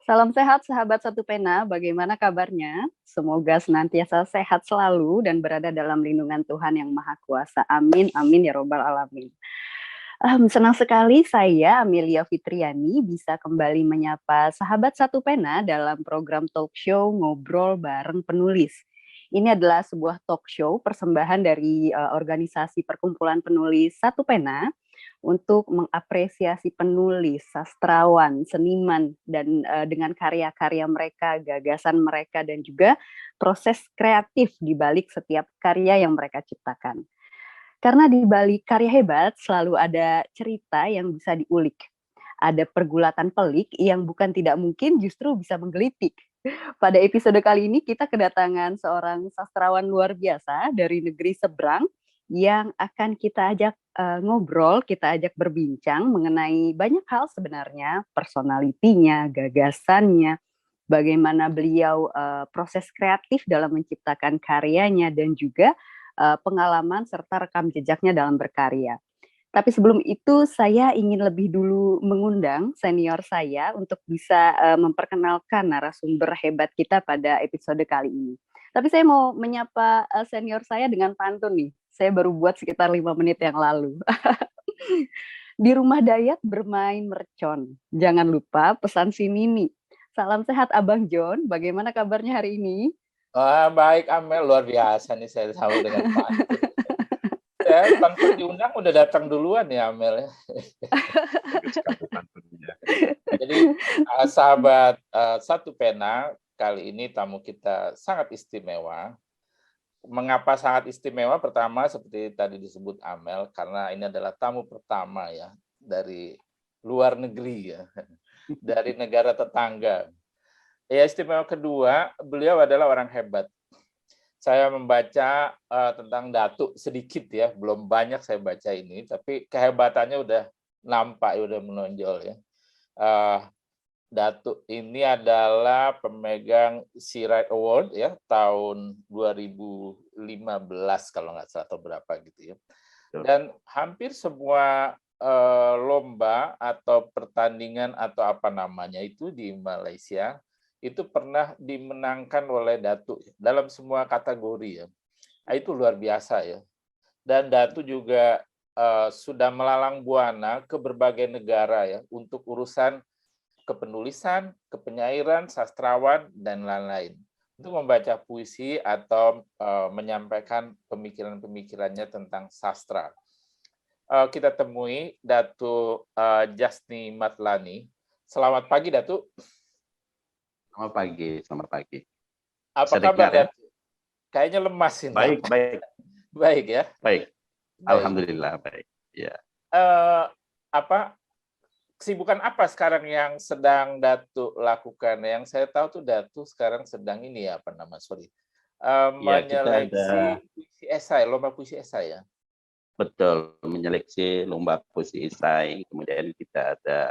Salam sehat sahabat Satu Pena, bagaimana kabarnya? Semoga senantiasa sehat selalu dan berada dalam lindungan Tuhan yang Maha Kuasa. Amin, amin ya robbal alamin. Senang sekali saya, Amelia Fitriani, bisa kembali menyapa sahabat Satu Pena dalam program talk show Ngobrol Bareng Penulis. Ini adalah sebuah talk show persembahan dari organisasi perkumpulan penulis Satu Pena untuk mengapresiasi penulis, sastrawan, seniman, dan dengan karya-karya mereka, gagasan mereka, dan juga proses kreatif di balik setiap karya yang mereka ciptakan. Karena di balik karya hebat selalu ada cerita yang bisa diulik. Ada pergulatan pelik yang bukan tidak mungkin justru bisa menggelitik. Pada episode kali ini kita kedatangan seorang sastrawan luar biasa dari negeri seberang yang akan kita ajak ngobrol, kita ajak berbincang mengenai banyak hal sebenarnya, personalitinya, gagasannya, bagaimana beliau proses kreatif dalam menciptakan karyanya dan juga pengalaman serta rekam jejaknya dalam berkarya. Tapi sebelum itu saya ingin lebih dulu mengundang senior saya untuk bisa memperkenalkan narasumber hebat kita pada episode kali ini. Tapi saya mau menyapa senior saya dengan pantun nih. Saya baru buat sekitar 5 menit yang lalu. Di rumah Dayat bermain mercon. Jangan lupa pesan si Nini. Salam sehat Abang John. Bagaimana kabarnya hari ini? Baik Amel, luar biasa nih saya sahur dengan pantun. Pantun diundang udah datang duluan ya Amel. Jadi sahabat Satu Pena, kali ini tamu kita sangat istimewa. Mengapa sangat istimewa? Pertama seperti tadi disebut Amel, karena ini adalah tamu pertama ya dari luar negeri ya, dari negara tetangga. Ya, istimewa kedua, beliau adalah orang hebat. Saya membaca tentang Datuk sedikit ya, belum banyak saya baca ini, tapi kehebatannya udah nampak, udah menonjol ya. Datuk ini adalah pemegang Searight Award ya tahun 2015 kalau nggak salah atau berapa gitu ya. Dan hampir semua lomba atau pertandingan atau apa namanya itu di Malaysia itu pernah dimenangkan oleh Datuk dalam semua kategori ya. Itu luar biasa ya. Dan Datuk juga sudah melalang buana ke berbagai negara ya untuk urusan kepenulisan, kepenyairan, sastrawan dan lain-lain. Untuk membaca puisi atau menyampaikan pemikiran-pemikirannya tentang sastra. Kita temui Datuk Jasni Matlani. Selamat pagi Datuk. Selamat pagi. Apa kabar ya? Kayaknya lemas ini. Baik. Baik ya. Baik. Alhamdulillah baik. Ya. Kesibukan apa sekarang yang sedang Datuk lakukan? Yang saya tahu tuh Datuk sekarang sedang ini ya menyeleksi puisi esai, lomba puisi esai ya. Betul, menyeleksi lomba puisi esai. Kemudian kita ada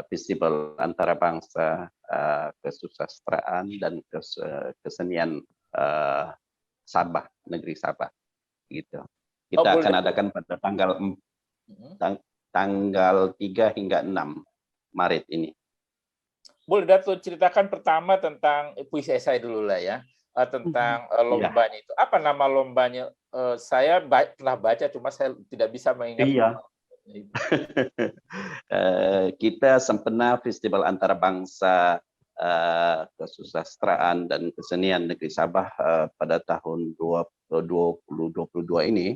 festival antarabangsa kesusastraan dan kesenian Sabah, negeri Sabah gitu. Kita akan adakan pada tanggal 3 hingga 6 Maret ini. Boleh Datuk ceritakan pertama tentang puisi esai dulu lah ya, tentang lombanya itu. Apa nama lombanya? Saya telah baca, cuma saya tidak bisa mengingat. Iya. Kita sempena Festival Antarabangsa Kesusastraan dan Kesenian Negeri Sabah pada tahun 2022 ini.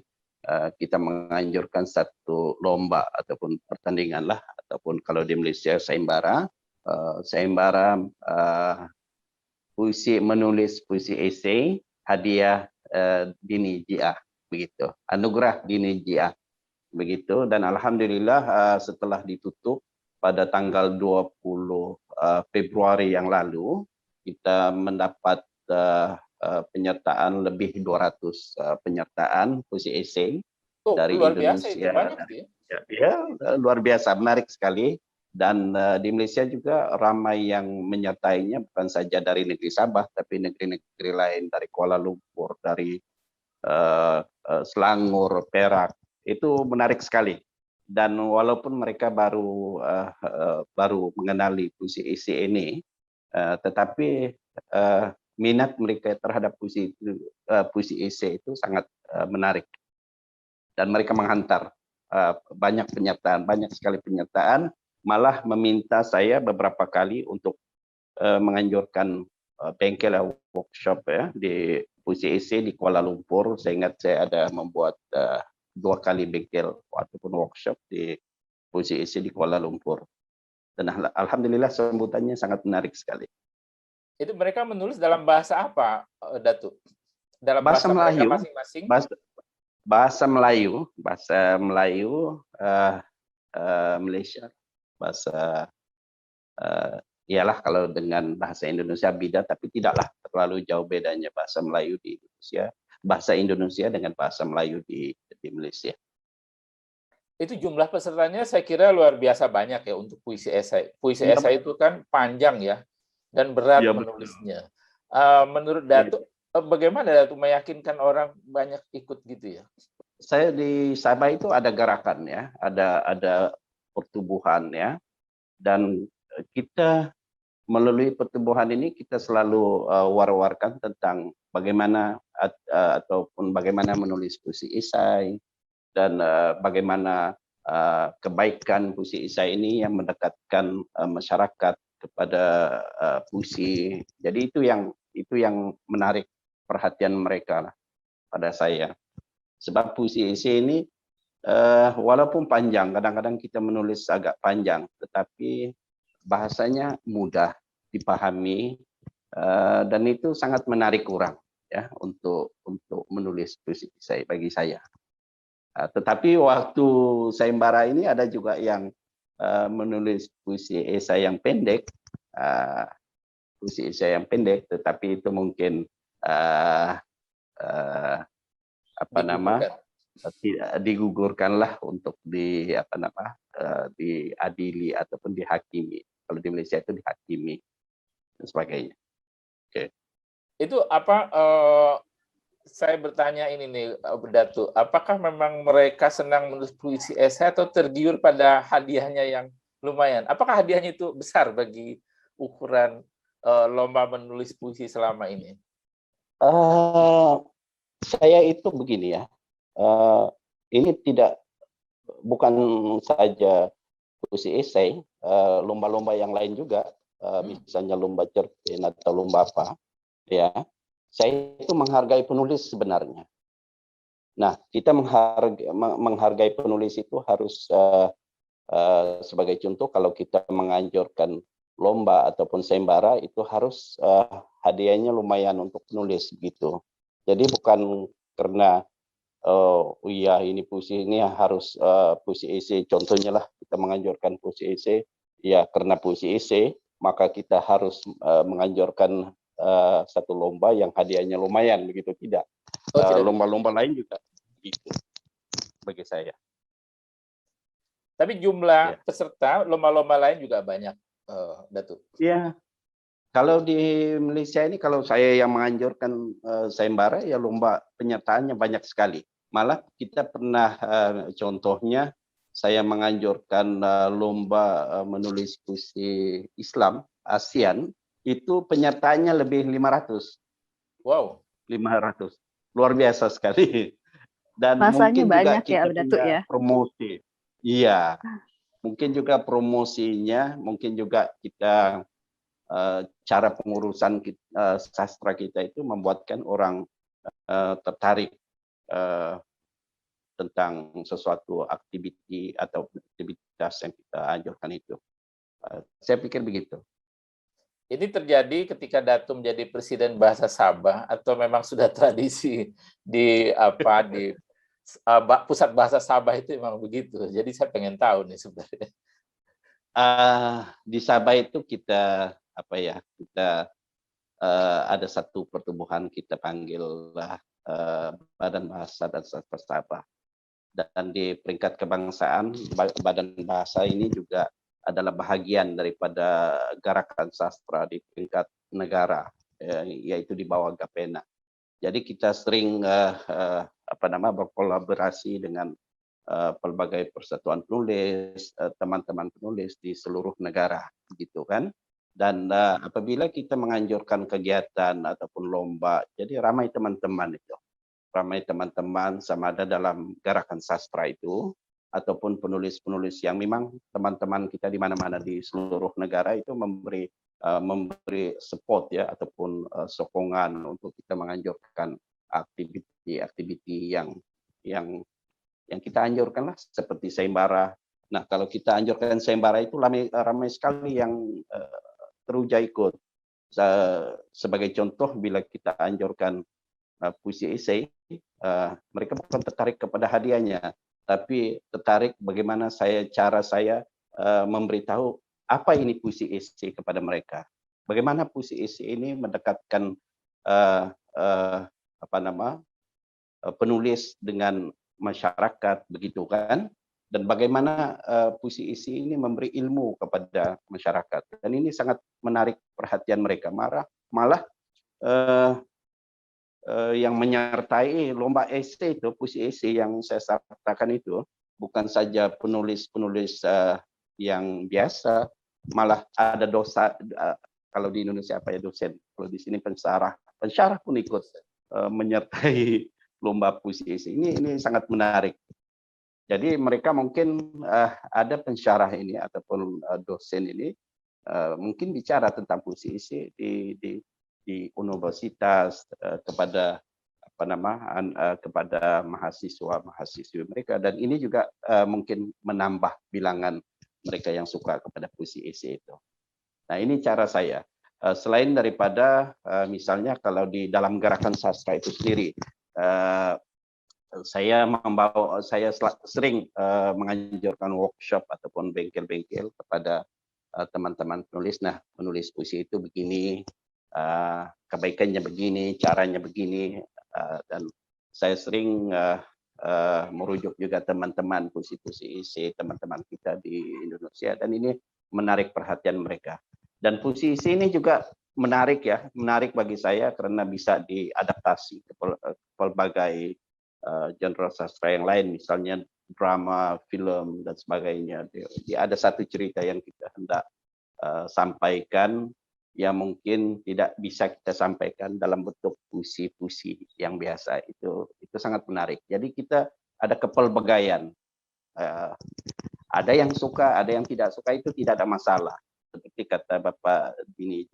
Kita menganjurkan satu lomba ataupun pertandingan lah, ataupun kalau di Malaysia sayembara puisi menulis puisi esai hadiah Dini Jiah begitu, anugerah Dini Jiah begitu. Dan alhamdulillah setelah ditutup pada tanggal 20 Februari yang lalu kita mendapat penyertaan lebih 200 penyertaan puisi esai dari luar Indonesia. Biasa, itu banyak, ya, luar biasa, menarik sekali. Dan di Malaysia juga ramai yang menyertainya, bukan saja dari negeri Sabah, tapi negeri-negeri lain, dari Kuala Lumpur, dari Selangor, Perak. Itu menarik sekali. Dan walaupun mereka baru mengenali puisi isi ini, tetapi minat mereka terhadap puisi isi itu sangat menarik. Dan mereka menghantar banyak sekali penyertaan, malah meminta saya beberapa kali untuk menganjurkan bengkel workshop ya di puisi isi di Kuala Lumpur. Saya ingat saya ada membuat 2 kali bengkel ataupun workshop di puisi isi di Kuala Lumpur. Dan alhamdulillah sambutannya sangat menarik sekali. Itu mereka menulis dalam bahasa apa, Datuk? Dalam Bahasa mereka Melayu, masing-masing? bahasa Melayu Malaysia, bahasa ialah kalau dengan bahasa Indonesia beda, tapi tidaklah terlalu jauh bedanya bahasa Melayu di Indonesia, bahasa Indonesia dengan bahasa Melayu di Malaysia. Itu jumlah pesertanya saya kira luar biasa banyak ya untuk puisi esai. Puisi Ya, esai itu kan panjang ya dan berat ya, menulisnya. Menurut Datuk, bagaimana Datuk meyakinkan orang banyak ikut gitu ya? Saya di Sabah itu ada gerakan ya, ada pertumbuhan ya, dan kita melalui pertumbuhan ini kita selalu war-warkan tentang bagaimana ataupun bagaimana menulis puisi esai dan bagaimana kebaikan puisi esai ini yang mendekatkan masyarakat kepada puisi. Jadi itu yang menarik perhatian mereka lah pada saya. Sebab puisi esai ini walaupun panjang, kadang-kadang kita menulis agak panjang, tetapi bahasanya mudah dipahami dan itu sangat menarik orang ya untuk menulis puisi esai bagi saya. Tetapi waktu sayembara ini ada juga yang menulis puisi esai yang pendek, tetapi itu mungkin digugurkanlah untuk diadili ataupun dihakimi. Kalau di Malaysia itu dihakimi dan sebagainya. Oke. Itu apa? Saya bertanya ini nih, Datuk, apakah memang mereka senang menulis puisi esai atau tergiur pada hadiahnya yang lumayan? Apakah hadiahnya itu besar bagi ukuran lomba menulis puisi selama ini? Saya itu begini ya, ini bukan saja puisi esai, lomba-lomba yang lain juga, misalnya lomba cerpen atau lomba apa, ya. Saya itu menghargai penulis sebenarnya. Nah, kita menghargai penulis itu harus sebagai contoh kalau kita menganjurkan lomba ataupun sayembara itu harus hadiahnya lumayan untuk penulis gitu. Jadi bukan karena iya ini puisi ini harus puisi esai, contohnya lah kita menganjurkan puisi esai, ya karena puisi esai maka kita harus menganjurkan satu lomba yang hadiahnya lumayan begitu, tidak. Lomba-lomba lain juga gitu bagi saya. Tapi jumlah peserta lomba-lomba lain juga banyak, Datuk. Iya. Kalau di Malaysia ini kalau saya yang menganjurkan sayembara ya lomba penyertaannya banyak sekali. Malah kita pernah contohnya saya menganjurkan lomba menulis puisi Islam ASEAN, itu penyertaannya lebih 500. Wow. 500. Luar biasa sekali. Dan masanya mungkin banyak juga kita ya, Datuk punya ya. promosi. Iya. Mungkin juga promosinya, mungkin juga kita cara pengurusan sastra kita itu membuatkan orang tertarik tentang sesuatu aktiviti atau aktivitas yang kita anjurkan itu. Saya pikir begitu. Ini terjadi ketika Datuk menjadi Presiden Bahasa Sabah atau memang sudah tradisi di Pusat Bahasa Sabah itu memang begitu. Jadi saya pengen tahu nih sebenarnya. Di Sabah itu kita ada satu pertumbuhan, kita panggillah Badan Bahasa dan Sastra Sabah. Dan di peringkat kebangsaan, Badan Bahasa ini juga adalah bahagian daripada gerakan sastra di tingkat negara, yaitu di bawah Gapena. Jadi kita sering berkolaborasi dengan pelbagai persatuan penulis, teman-teman penulis di seluruh negara, gitu kan. Dan apabila kita menganjurkan kegiatan ataupun lomba, jadi ramai teman-teman itu, ramai teman-teman sama ada dalam gerakan sastra itu, ataupun penulis-penulis yang memang teman-teman kita di mana-mana di seluruh negara itu memberi support ya, ataupun sokongan untuk kita menganjurkan aktiviti-aktiviti yang kita anjurkan lah, seperti sayembara. Nah, kalau kita anjurkan sayembara itu ramai sekali yang teruja ikut. Sebagai contoh, bila kita anjurkan puisi esai, mereka bukan tertarik kepada hadiahnya, tapi tertarik bagaimana cara saya memberitahu apa ini puisi esai kepada mereka. Bagaimana puisi esai ini mendekatkan penulis dengan masyarakat, begitu kan, dan bagaimana puisi isi ini memberi ilmu kepada masyarakat, dan ini sangat menarik perhatian mereka. Malah yang menyertai lomba esai itu, puisi esai yang saya sertakan itu bukan saja penulis-penulis yang biasa, malah ada kalau di Indonesia apa ya, dosen, kalau di sini pensyarah pun ikut menyertai lomba puisi esai. Ini sangat menarik. Jadi mereka mungkin ada pensyarah ini ataupun dosen ini mungkin bicara tentang puisi esai di universitas kepada kepada mahasiswa-mahasiswi mereka, dan ini juga mungkin menambah bilangan mereka yang suka kepada puisi esai itu. Nah, ini cara saya. Selain daripada misalnya kalau di dalam gerakan sastra itu sendiri, saya sering menganjurkan workshop ataupun bengkel-bengkel kepada teman-teman penulis. Nah, penulis puisi itu begini, kebaikannya begini, caranya begini, dan saya sering merujuk juga teman-teman puisi-puisi esai, teman-teman kita di Indonesia, dan ini menarik perhatian mereka. Dan puisi esai ini juga menarik bagi saya karena bisa diadaptasi ke pelbagai genre sastra yang lain, misalnya drama, film, dan sebagainya. Ada satu cerita yang kita hendak sampaikan yang mungkin tidak bisa kita sampaikan dalam bentuk puisi-puisi yang biasa. Itu sangat menarik. Jadi kita ada kepelbagaian. Ada yang suka, ada yang tidak suka, itu tidak ada masalah. Seperti kata Bapak Dini,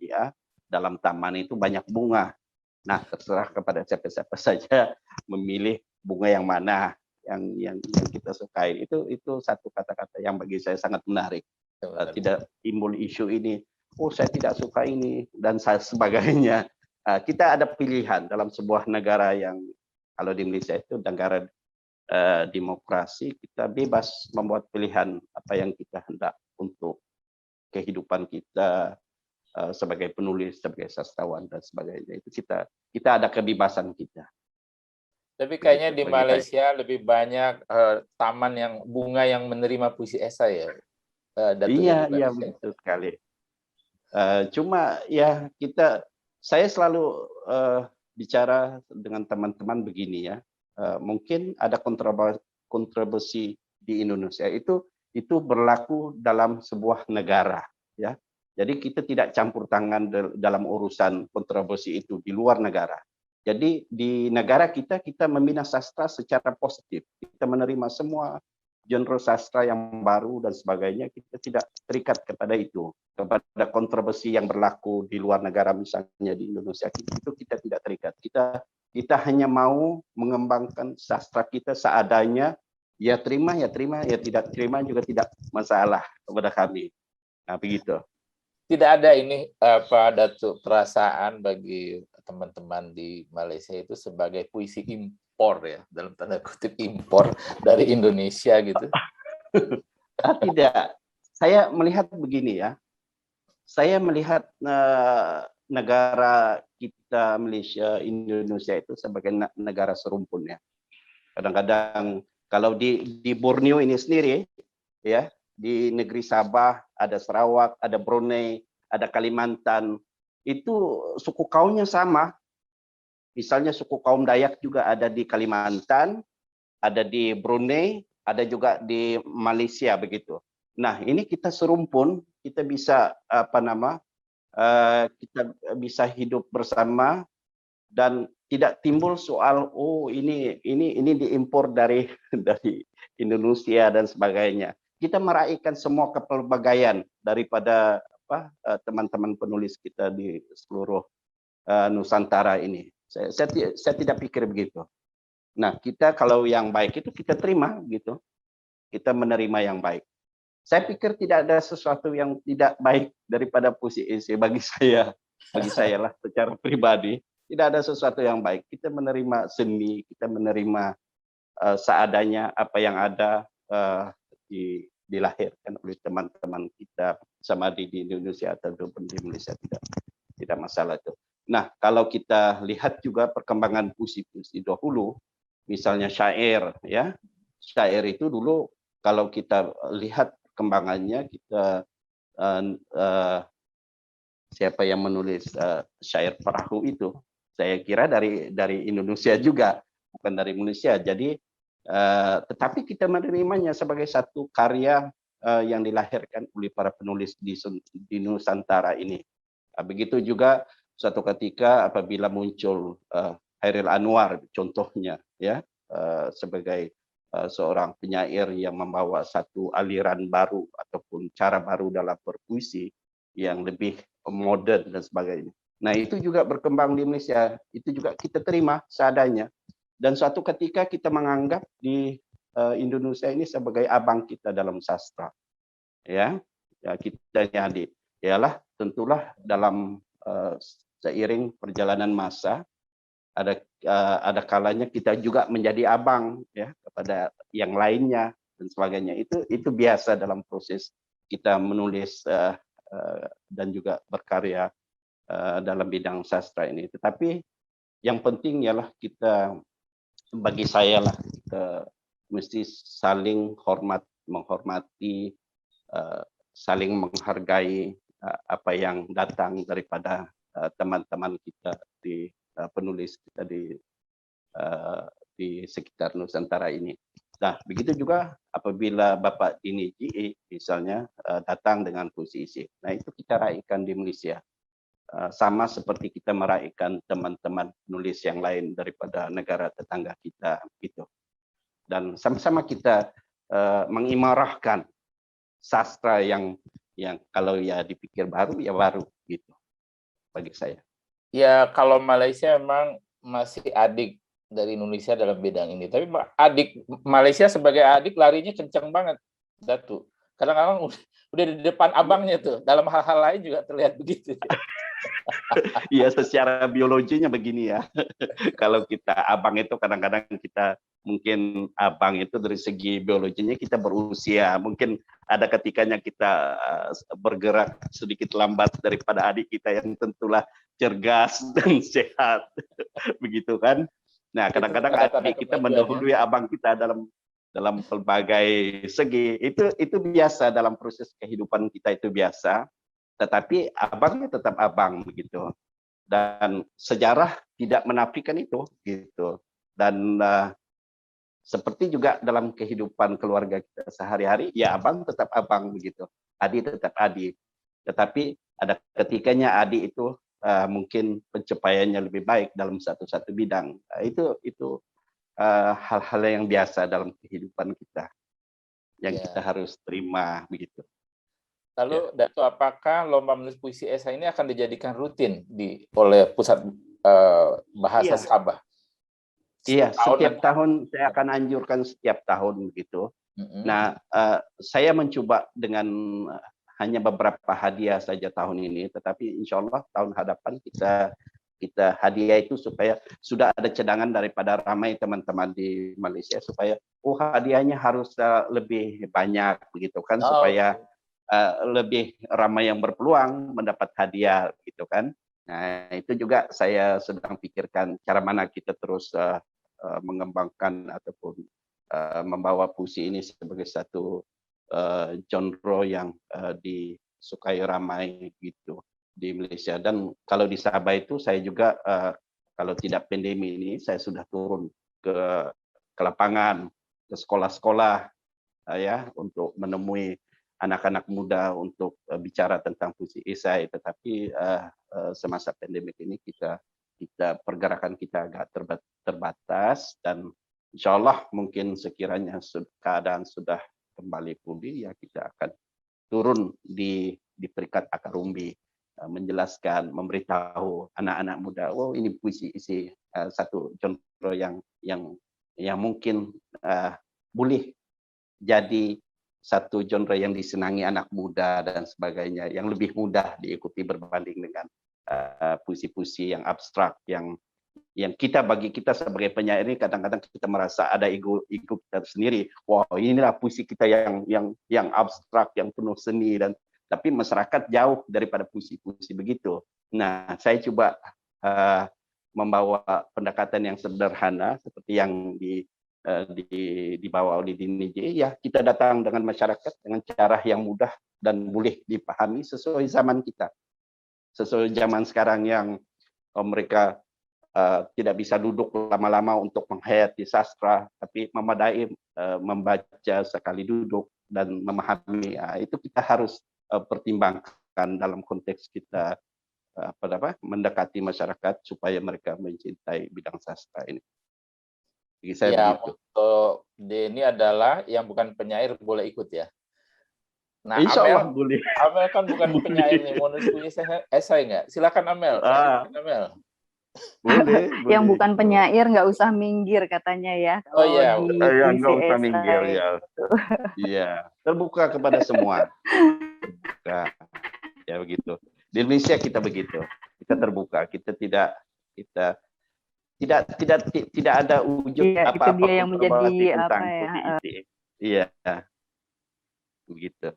dalam taman itu banyak bunga. Nah, terserah kepada siapa-siapa saja memilih bunga yang mana yang kita sukai. Itu satu kata-kata yang bagi saya sangat menarik. Tidak timbul isu ini, oh saya tidak suka ini dan sebagainya. Kita ada pilihan dalam sebuah negara yang, kalau di Indonesia itu negara demokrasi, kita bebas membuat pilihan apa yang kita hendak untuk kehidupan kita sebagai penulis, sebagai sastrawan, dan sebagainya. Itu kita ada kebebasan kita. Tapi kayaknya di Malaysia lebih banyak taman yang bunga yang menerima puisi esai ya. Iya, betul sekali. Cuma ya saya selalu bicara dengan teman-teman begini ya. Mungkin ada kontroversi di Indonesia itu berlaku dalam sebuah negara ya. Jadi kita tidak campur tangan dalam urusan kontroversi itu di luar negara. Jadi di negara kita membina sastra secara positif. Kita menerima semua genre sastra yang baru dan sebagainya. Kita tidak terikat kepada itu, kepada kontroversi yang berlaku di luar negara, misalnya di Indonesia. Itu kita tidak terikat. Kita hanya mau mengembangkan sastra kita seadanya. Ya terima, ya tidak terima juga tidak masalah kepada kami. Nah, begitu. Tidak ada ini Datuk, perasaan bagi teman-teman di Malaysia itu sebagai puisi impor ya, dalam tanda kutip impor dari Indonesia gitu? Tidak. Saya melihat begini ya. Saya melihat negara kita, Malaysia, Indonesia itu sebagai negara serumpun ya. Kadang-kadang kalau di Borneo ini sendiri ya, di negeri Sabah, ada Sarawak, ada Brunei, ada Kalimantan, itu suku kaumnya sama. Misalnya suku kaum Dayak juga ada di Kalimantan, ada di Brunei, ada juga di Malaysia begitu. Nah, ini kita serumpun, kita bisa kita bisa hidup bersama dan tidak timbul soal ini diimpor dari dari Indonesia dan sebagainya. Kita meraihkan semua kepelbagaian daripada teman-teman penulis kita di seluruh Nusantara ini. Saya tidak pikir begitu. Nah, kita kalau yang baik itu kita terima gitu. Kita menerima yang baik. Saya pikir tidak ada sesuatu yang tidak baik daripada puisi bagi saya lah secara pribadi. Tidak ada sesuatu yang baik. Kita menerima seni, kita menerima seadanya apa yang ada dilahirkan oleh teman-teman kita sama di Indonesia ataupun di Malaysia, tidak masalah itu. Nah, kalau kita lihat juga perkembangan puisi-puisi dahulu, misalnya syair, ya, syair itu dulu kalau kita lihat perkembangannya, kita siapa yang menulis syair perahu itu, saya kira dari Indonesia juga, bukan dari Malaysia. Jadi tetapi kita menerimanya sebagai satu karya yang dilahirkan oleh para penulis di Nusantara ini. Begitu juga suatu ketika apabila muncul Chairil Anwar contohnya, ya, sebagai seorang penyair yang membawa satu aliran baru ataupun cara baru dalam berpuisi yang lebih modern dan sebagainya. Nah, itu juga berkembang di Malaysia, itu juga kita terima seadanya. Dan suatu ketika kita menganggap di Indonesia ini sebagai abang kita dalam sastra, ya kita jadi, ialah tentulah dalam seiring perjalanan masa ada kalanya kita juga menjadi abang, ya, kepada yang lainnya dan sebagainya. Itu biasa dalam proses kita menulis dan juga berkarya dalam bidang sastra ini. Tetapi yang penting ialah kita, bagi saya lah, kita mesti saling menghormati, saling menghargai apa yang datang daripada teman-teman kita di penulis kita di sekitar Nusantara ini. Nah, begitu juga apabila Bapak Dini Ji misalnya datang dengan puisi. Nah, itu kita raihkan di Malaysia. Sama seperti kita meraihkan teman-teman penulis yang lain daripada negara tetangga kita gitu. Dan sama-sama kita mengimarahkan sastra yang kalau ya dipikir baru ya baru gitu bagi saya. Ya, kalau Malaysia memang masih adik dari Indonesia dalam bidang ini. Tapi adik Malaysia sebagai adik larinya kencang banget, Datu. Kadang-kadang udah di depan abangnya tuh. Dalam hal-hal lain juga terlihat begitu. Iya, secara biologinya begini ya. Kalau kita abang itu kadang-kadang kita mungkin abang itu dari segi biologinya kita berusia. Mungkin ada ketikanya kita bergerak sedikit lambat daripada adik kita yang tentulah cergas dan sehat. Begitu kan? Nah, kadang-kadang adik kita mendahului abang kita dalam pelbagai segi. Itu biasa dalam proses kehidupan kita, itu biasa. Tetapi abangnya tetap abang begitu. Dan sejarah tidak menafikan itu gitu. Dan seperti juga dalam kehidupan keluarga kita sehari-hari, ya abang tetap abang begitu. Adik tetap adik. Tetapi ada ketikanya adik itu mungkin pencapaiannya lebih baik dalam satu bidang. Itu hal-hal yang biasa dalam kehidupan kita yang kita harus terima begitu. Lalu, Dato, apakah lomba menulis puisi esai ini akan dijadikan rutin oleh Pusat Bahasa Sabah? Iya, setiap tahun saya akan anjurkan setiap tahun begitu. Nah, saya mencoba dengan hanya beberapa hadiah saja tahun ini, tetapi insya Allah tahun hadapan kita hadiah itu supaya sudah ada cadangan daripada ramai teman-teman di Malaysia supaya hadiahnya harus lebih banyak begitu kan, supaya lebih ramai yang berpeluang mendapat hadiah gitu kan. Nah, itu juga saya sedang pikirkan cara mana kita terus mengembangkan ataupun membawa puisi ini sebagai satu genre yang disukai ramai gitu di Malaysia. Dan kalau di Sabah itu saya juga kalau tidak pandemi ini saya sudah turun ke lapangan, ke sekolah-sekolah ya untuk menemui anak-anak muda untuk bicara tentang puisi esai, tetapi semasa pandemik ini kita pergerakan kita agak terbatas, dan insya Allah mungkin sekiranya keadaan sudah kembali pulih ya kita akan turun di peringkat akar umbi, menjelaskan, memberitahu anak-anak muda, oh ini puisi isi satu genre yang mungkin boleh jadi satu genre yang disenangi anak muda dan sebagainya, yang lebih mudah diikuti berbanding dengan puisi-puisi yang abstrak, yang bagi kita sebagai penyair ini kadang-kadang kita merasa ada ego kita sendiri. Wah, inilah puisi kita yang abstrak, yang penuh seni, dan tapi masyarakat jauh daripada puisi-puisi begitu. Nah, saya coba membawa pendekatan yang sederhana seperti yang dibawa oleh Dini J. Ya, kita datang dengan masyarakat dengan cara yang mudah dan boleh dipahami sesuai zaman kita. Sesuai zaman sekarang yang mereka tidak bisa duduk lama-lama untuk menghayati sastra, tapi memadai membaca sekali duduk dan memahami. Itu kita harus pertimbangkan dalam konteks kita mendekati masyarakat supaya mereka mencintai bidang sastra ini. Bagi saya Ya, begitu. untuk Denny adalah yang bukan penyair boleh ikut ya. Nah, Insya Allah boleh. Amel kan bukan penyair nih, mau nulis puisi esai nggak? Silakan Amel. Amel. Boleh. Yang bukan penyair nggak usah minggir katanya ya. Oh iya, nggak usah minggir ya. Iya, terbuka kepada semua. Terbuka. Ya begitu. Di Indonesia kita begitu. Kita terbuka. Kita tidak ada wujud apa-apa. Itu dia yang menjadi apa ya? Iya. Begitu.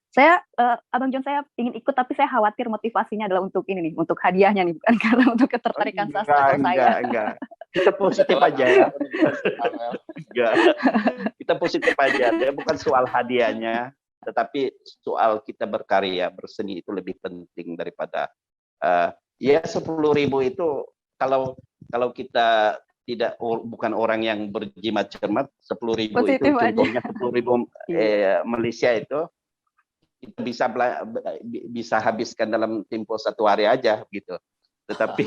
Saya, Abang John, saya ingin ikut, tapi saya khawatir motivasinya adalah untuk ini nih, untuk hadiahnya nih, bukan karena untuk ketertarikan sastra saya. Enggak. Kita positif aja ya. Enggak. Kita positif aja. Dia bukan soal hadiahnya, tetapi soal kita berkarya, berseni itu lebih penting daripada ya 10.000 itu kalau kita bukan orang yang berjimat cermat, 10.000 itu contohnya 10.000 Malaysia itu kita bisa habiskan dalam tempo 1 hari aja gitu. Tetapi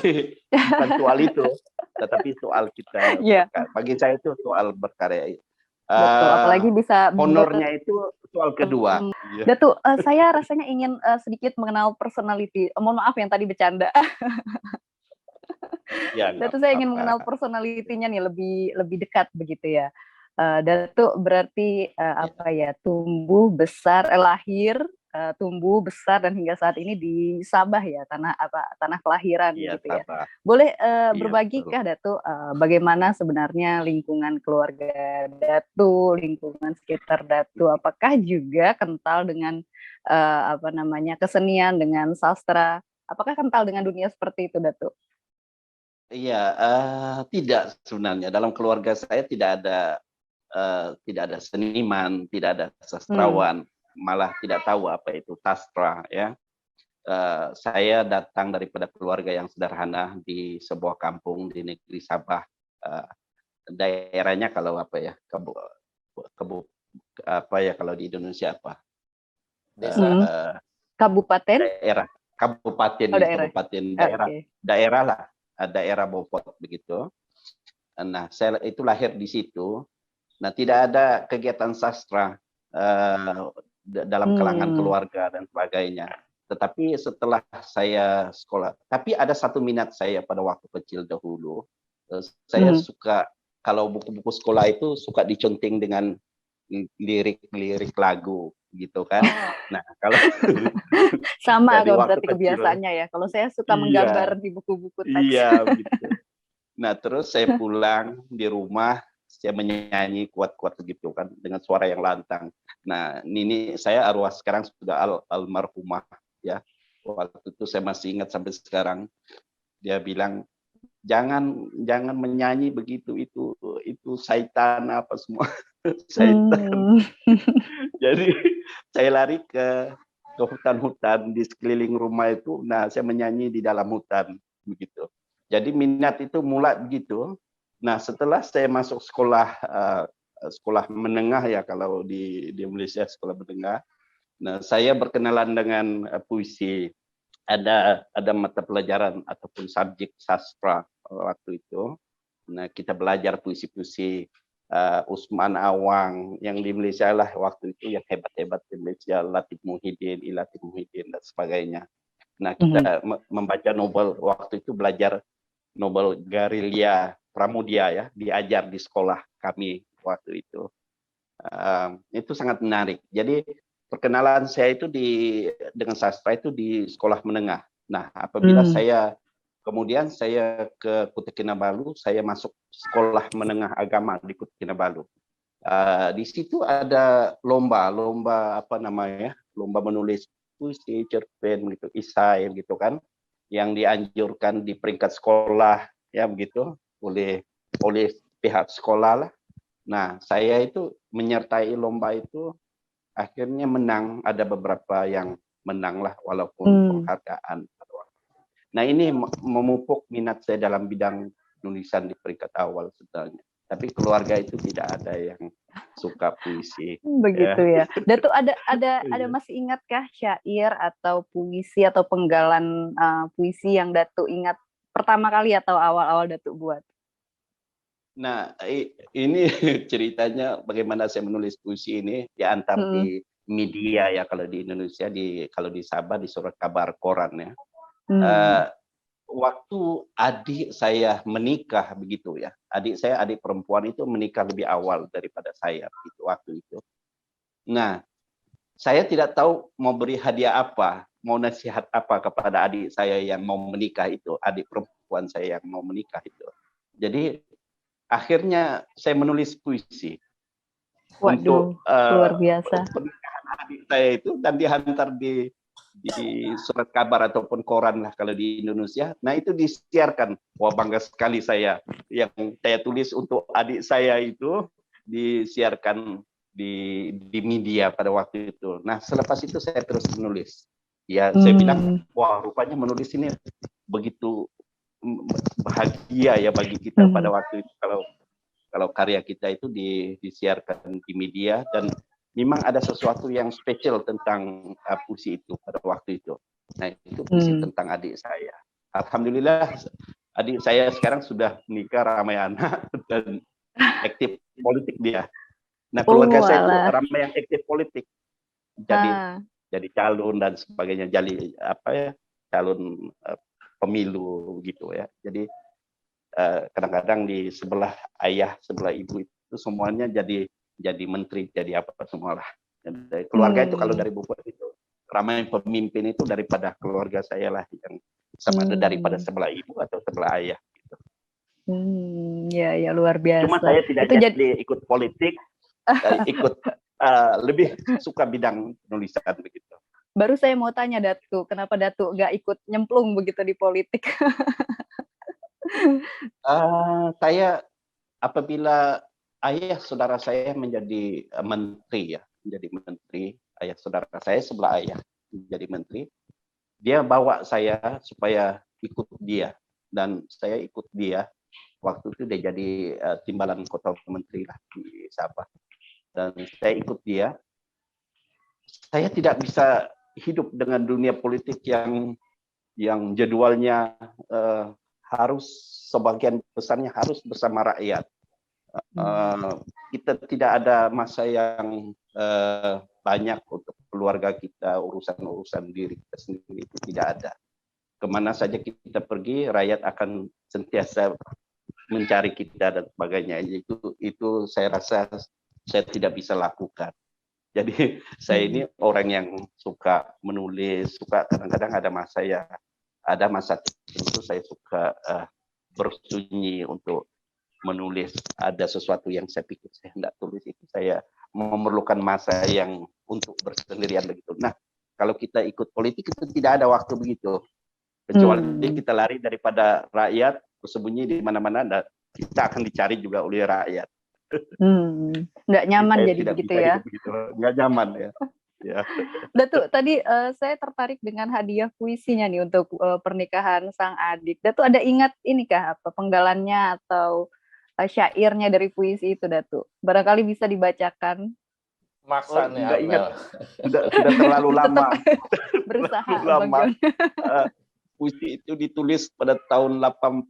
bukan soal itu, tetapi soal kita. Bagi saya itu soal berkarya. Betul, apalagi bisa honornya itu soal kedua. Datu, saya rasanya ingin sedikit mengenal personality. Mohon maaf yang tadi bercanda. Datu, saya ingin mengenal personality-nya nih lebih dekat begitu ya. Datu berarti tumbuh besar, lahir, tumbuh besar dan hingga saat ini di Sabah ya, tanah kelahiran gitu ya. Boleh berbagi kah Datu bagaimana sebenarnya lingkungan keluarga Datu, lingkungan sekitar Datu, apakah juga kental dengan kesenian, dengan sastra? Apakah kental dengan dunia seperti itu, Datu? Iya, tidak sebenarnya. Dalam keluarga saya tidak ada seniman, tidak ada sastrawan, malah tidak tahu apa itu sastra ya. Saya datang daripada keluarga yang sederhana di sebuah kampung di negeri Sabah. Daerahnya kalau kalau di Indonesia apa? Desa. Kabupaten? Daerah lah. Daerah Bopot begitu. Nah, saya itu lahir di situ. Nah, tidak ada kegiatan sastra dalam kalangan keluarga dan sebagainya. Tetapi setelah saya sekolah, tapi ada satu minat saya pada waktu kecil dahulu. Saya suka, kalau buku-buku sekolah itu suka diconting dengan lirik-lirik lagu gitu kan. Nah, kalau sama kalau berarti kebiasaannya ya. Kalau saya suka menggambar di buku-buku teks. Iya, gitu. Nah, terus saya pulang di rumah, saya menyanyi kuat-kuat begitu kan dengan suara yang lantang. Nah, ini saya arwah sekarang sudah almarhumah ya. Waktu itu saya masih ingat sampai sekarang. Dia bilang, jangan menyanyi begitu, itu syaitan apa semua. Syaitan. Jadi saya lari ke hutan-hutan di sekeliling rumah itu. Nah, saya menyanyi di dalam hutan begitu. Jadi minat itu mulai begitu. Nah, setelah saya masuk sekolah sekolah menengah ya, kalau di Malaysia sekolah menengah. Nah, saya berkenalan dengan puisi. Ada mata pelajaran ataupun subjek sastra waktu itu. Nah, kita belajar puisi-puisi Usman Awang yang di Malaysia lah waktu itu, yang hebat-hebat di Malaysia, Latif Muhyiddin, Ilatif Muhyiddin dan sebagainya. Nah, kita membaca novel waktu itu, belajar novel Garilya Pramudia ya, diajar di sekolah kami waktu itu. Itu sangat menarik. Jadi perkenalan saya itu dengan sastra itu di sekolah menengah. Nah, apabila kemudian saya ke Kuta Kinabalu, saya masuk sekolah menengah agama di Kuta Kinabalu. Di situ ada lomba apa namanya, lomba menulis puisi, cerpen gitu, isai gitu kan, yang dianjurkan di peringkat sekolah ya begitu oleh pihak sekolah lah. Nah, saya itu menyertai lomba itu, akhirnya menang. Ada beberapa yang menang lah, walaupun penghargaan. Nah, ini memupuk minat saya dalam bidang nulisan di peringkat awal sebenarnya. Tapi keluarga itu tidak ada yang suka puisi. Begitu ya. Datuk ada masih ingatkah syair atau puisi atau penggalan puisi yang Datuk ingat pertama kali atau awal-awal Datuk buat? Nah, ini ceritanya bagaimana saya menulis puisi ini diantar di media ya, kalau di Indonesia, kalau di Sabah di surat kabar koran ya. Waktu adik saya menikah begitu ya, adik perempuan itu menikah lebih awal daripada saya gitu waktu itu. Nah, saya tidak tahu mau beri hadiah apa, mau nasihat apa kepada adik saya yang mau menikah itu, adik perempuan saya yang mau menikah itu. Jadi akhirnya saya menulis puisi. Waduh, untuk luar biasa. Pernikahan adik saya itu, dan dihantar di surat kabar ataupun koran lah kalau di Indonesia. Nah, itu disiarkan. Wah, bangga sekali saya. Yang saya tulis untuk adik saya itu disiarkan di media pada waktu itu. Nah, selepas itu saya terus menulis. Ya, saya bilang, wah, rupanya menulis ini begitu bahagia ya bagi kita pada waktu itu, kalau karya kita itu disiarkan di media. Dan memang ada sesuatu yang spesial tentang puisi itu pada waktu itu. Nah, itu puisi tentang adik saya. Alhamdulillah adik saya sekarang sudah menikah, ramai anak, dan aktif politik dia. Nah, keluarga saya itu ramai yang aktif politik, jadi calon dan sebagainya, jadi calon pemilu gitu ya. Jadi kadang-kadang di sebelah ayah, sebelah ibu itu semuanya jadi menteri, jadi apa semua lah. Keluarga itu kalau dari buku itu ramai pemimpin itu daripada keluarga saya lah, yang sama ada daripada sebelah ibu atau sebelah ayah gitu. Ya luar biasa. Cuma saya tidak jadi ikut politik, ikut lebih suka bidang penulisan begitu. Baru saya mau tanya Datuk, kenapa Datuk nggak ikut nyemplung begitu di politik? Saya apabila ayah saudara saya menjadi menteri ya, ayah saudara saya sebelah ayah menjadi menteri, dia bawa saya supaya ikut dia, dan saya ikut dia. Waktu itu dia jadi timbalan kota menteri lah di Sabah, dan saya ikut dia. Saya tidak bisa hidup dengan dunia politik yang jadwalnya harus sebagian besarnya harus bersama rakyat. Kita tidak ada masa yang banyak untuk keluarga kita, urusan diri kita sendiri itu tidak ada. Kemana saja kita pergi, rakyat akan sentiasa mencari kita dan sebagainya. Itu saya rasa saya tidak bisa lakukan. Jadi saya ini orang yang suka menulis, suka kadang-kadang ada masa tertentu saya suka bersunyi untuk menulis. Ada sesuatu yang saya pikir saya hendak tulis, itu saya memerlukan masa yang untuk bersendirian begitu. Nah, kalau kita ikut politik itu tidak ada waktu begitu, kecuali kita lari daripada rakyat, bersembunyi di mana-mana, dan kita akan dicari juga oleh rakyat. Nggak nyaman jadi begitu ya? Nggak nyaman ya. Ya. Datuk, tadi saya tertarik dengan hadiah puisinya nih untuk pernikahan sang adik. Datuk ada ingat ini kah apa penggalannya atau syairnya dari puisi itu, Datu? Barangkali bisa dibacakan. Maksa nih nggak ingat, Amel. sudah terlalu lama. Berusaha, Terlalu Bang lama. Jon. Puisi itu ditulis pada tahun 81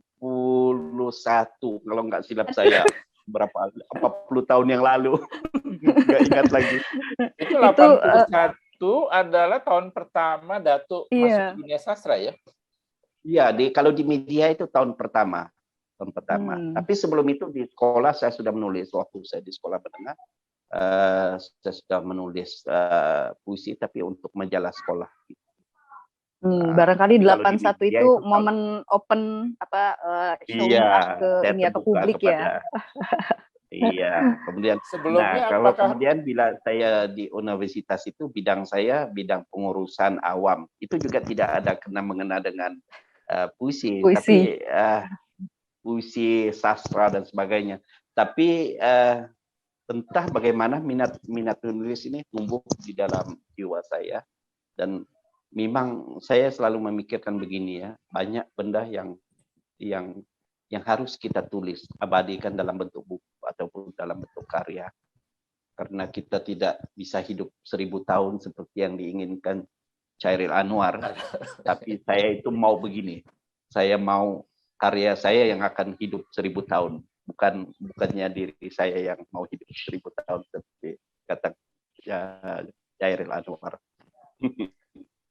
kalau nggak silap saya, berapa 40 tahun yang lalu. Nggak ingat lagi. Itu 81 adalah tahun pertama Datuk Iya. masuk dunia sastra ya? Iya, kalau di media itu tahun pertama. Tapi sebelum itu di sekolah saya sudah menulis. Waktu saya di sekolah menengah, saya sudah menulis puisi tapi untuk majalah sekolah. Barangkali Tapi kalau di 81 media itu itu momen open showing iya, up ke saya dunia, ke terbuka publik ya. kepada iya. Kemudian Sebelumnya kalau apakah kemudian bila saya di universitas itu bidang saya bidang pengurusan awam. Itu juga tidak ada kena-mengena dengan puisi, tapi puisi, sastra dan sebagainya. Tapi entah bagaimana minat menulis ini tumbuh di dalam jiwa saya, dan memang saya selalu memikirkan begini ya, banyak benda yang harus kita tulis, abadikan dalam bentuk buku ataupun dalam bentuk karya. Karena kita tidak bisa hidup 1000 tahun seperti yang diinginkan Chairil Anwar, tapi saya itu mau begini. Saya mau karya saya yang akan hidup 1000 tahun, bukannya diri saya yang mau hidup 1000 tahun seperti kata Chairil Anwar.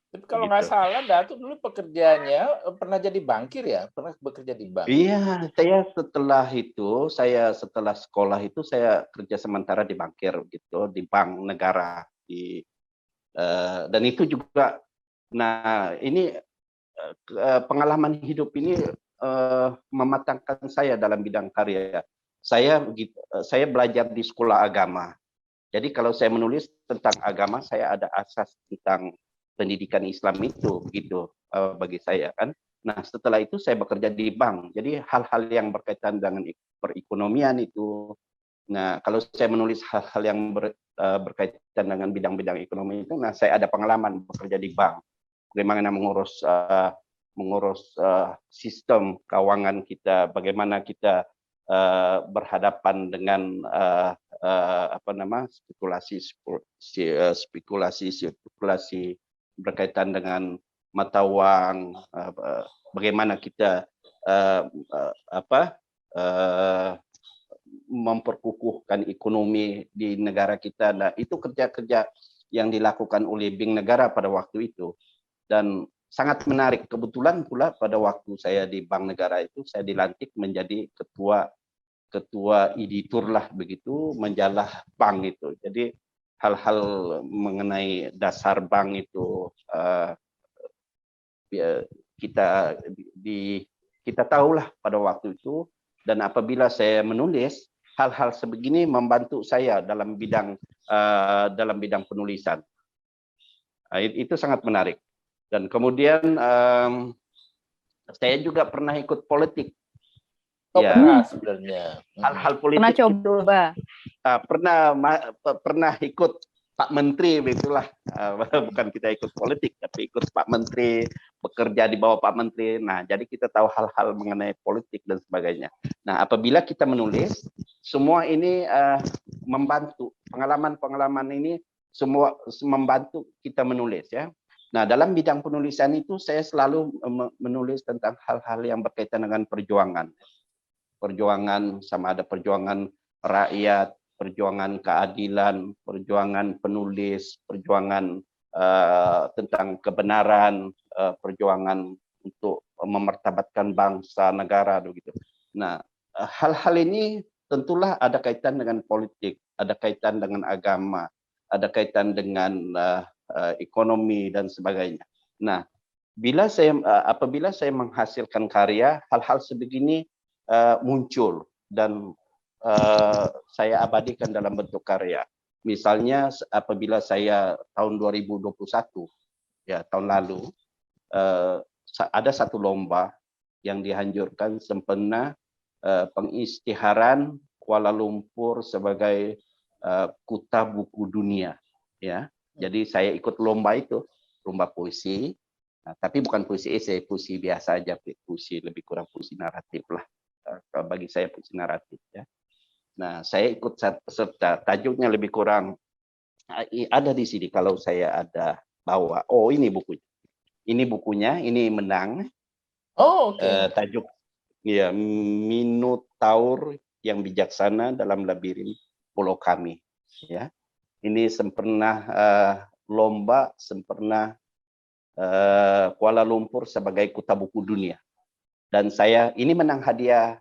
Tapi kalau nggak salah, Datuk dulu pekerjaannya pernah jadi bankir ya? Pernah bekerja di bank? Iya, setelah sekolah itu saya kerja sementara di bankir gitu, di bank negara dan itu juga. Nah, ini pengalaman hidup ini mematangkan saya dalam bidang karya. Saya belajar di sekolah agama. Jadi kalau saya menulis tentang agama, saya ada asas tentang pendidikan Islam itu, begitu bagi saya kan. Nah, setelah itu saya bekerja di bank. Jadi hal-hal yang berkaitan dengan perekonomian itu. Nah, kalau saya menulis hal-hal yang berkaitan dengan bidang-bidang ekonomi itu, nah saya ada pengalaman bekerja di bank. Bagaimana mengurus sistem keuangan kita, bagaimana kita berhadapan dengan spekulasi berkaitan dengan mata uang, bagaimana kita memperkukuhkan ekonomi di negara kita. Nah, itu kerja-kerja yang dilakukan oleh bank negara pada waktu itu, dan sangat menarik. Kebetulan pula pada waktu saya di bank negara itu saya dilantik menjadi ketua editor lah begitu majalah bank itu. Jadi hal-hal mengenai dasar bank itu kita tahulah pada waktu itu. Dan apabila saya menulis, hal-hal sebegini membantu saya dalam bidang penulisan. Itu sangat menarik. Dan kemudian saya juga pernah ikut politik. Pernah sebenarnya. Hal-hal politik. Pernah coba. Pernah ikut Pak Menteri, begitulah. Bukan kita ikut politik, tapi ikut Pak Menteri, bekerja di bawah Pak Menteri. Nah, jadi kita tahu hal-hal mengenai politik dan sebagainya. Nah, apabila kita menulis, semua ini membantu. Pengalaman-pengalaman ini semua membantu kita menulis ya. Nah, dalam bidang penulisan itu saya selalu menulis tentang hal-hal yang berkaitan dengan perjuangan. Perjuangan, sama ada perjuangan rakyat, perjuangan keadilan, perjuangan penulis, perjuangan tentang kebenaran, perjuangan untuk memartabatkan bangsa negara begitu. Nah, hal-hal ini tentulah ada kaitan dengan politik, ada kaitan dengan agama, ada kaitan dengan ekonomi dan sebagainya. Nah, apabila saya menghasilkan karya, hal-hal sebegini muncul dan saya abadikan dalam bentuk karya. Misalnya apabila saya tahun 2021 ya, tahun lalu ada satu lomba yang dianjurkan sempena pengisytiharan Kuala Lumpur sebagai kota buku dunia ya. Jadi saya ikut lomba itu, lomba puisi. Nah, tapi bukan puisi esai, puisi biasa aja, puisi lebih kurang puisi naratif lah. bagi saya puisi naratif ya. Nah, saya ikut serta, tajuknya lebih kurang ada di sini kalau saya ada bawa. Oh, ini bukunya. Ini bukunya, ini menang. Oh, oke. Tajuk ya Minotaur yang bijaksana dalam labirin pulau kami. Ya, ini sempurna lomba sempurna Kuala Lumpur sebagai kota buku dunia. Dan saya ini menang hadiah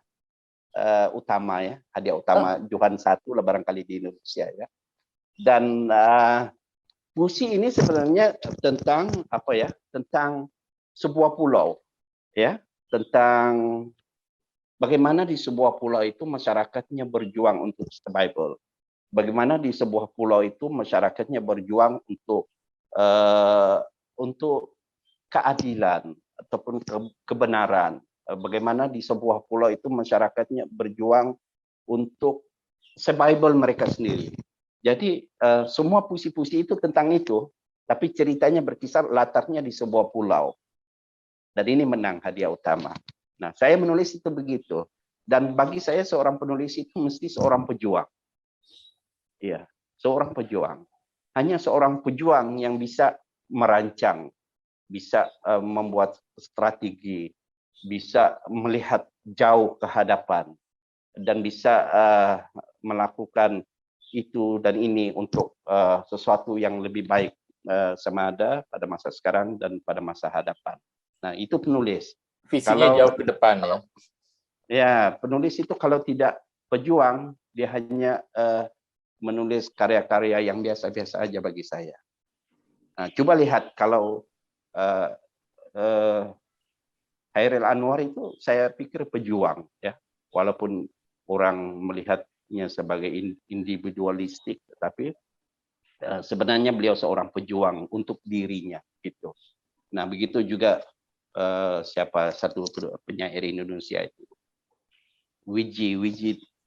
utama ya, hadiah utama Johan 1 lah barangkali di Indonesia ya. Dan puisi ini sebenarnya tentang apa ya? Tentang sebuah pulau ya, tentang bagaimana di sebuah pulau itu masyarakatnya berjuang untuk survival. Bagaimana di sebuah pulau itu masyarakatnya berjuang untuk keadilan ataupun kebenaran. Bagaimana di sebuah pulau itu masyarakatnya berjuang untuk survival mereka sendiri. Jadi semua puisi-puisi itu tentang itu, tapi ceritanya berkisar latarnya di sebuah pulau. Dan ini menang hadiah utama. Nah, saya menulis itu begitu. Dan bagi saya seorang penulis itu mesti seorang pejuang. Iya, seorang pejuang. Hanya seorang pejuang yang bisa merancang, bisa membuat strategi, bisa melihat jauh ke hadapan, dan bisa melakukan itu dan ini untuk sesuatu yang lebih baik sama ada pada masa sekarang dan pada masa hadapan. Nah, itu penulis. Visinya jauh ke depan ya. Ya, penulis itu kalau tidak pejuang, dia hanya menulis karya-karya yang biasa-biasa aja bagi saya. Nah, coba lihat kalau Hairil Anwar itu saya pikir pejuang ya, walaupun orang melihatnya sebagai individualistik, tapi sebenarnya beliau seorang pejuang untuk dirinya gitu. Nah, begitu juga siapa satu penyair Indonesia itu, Wiji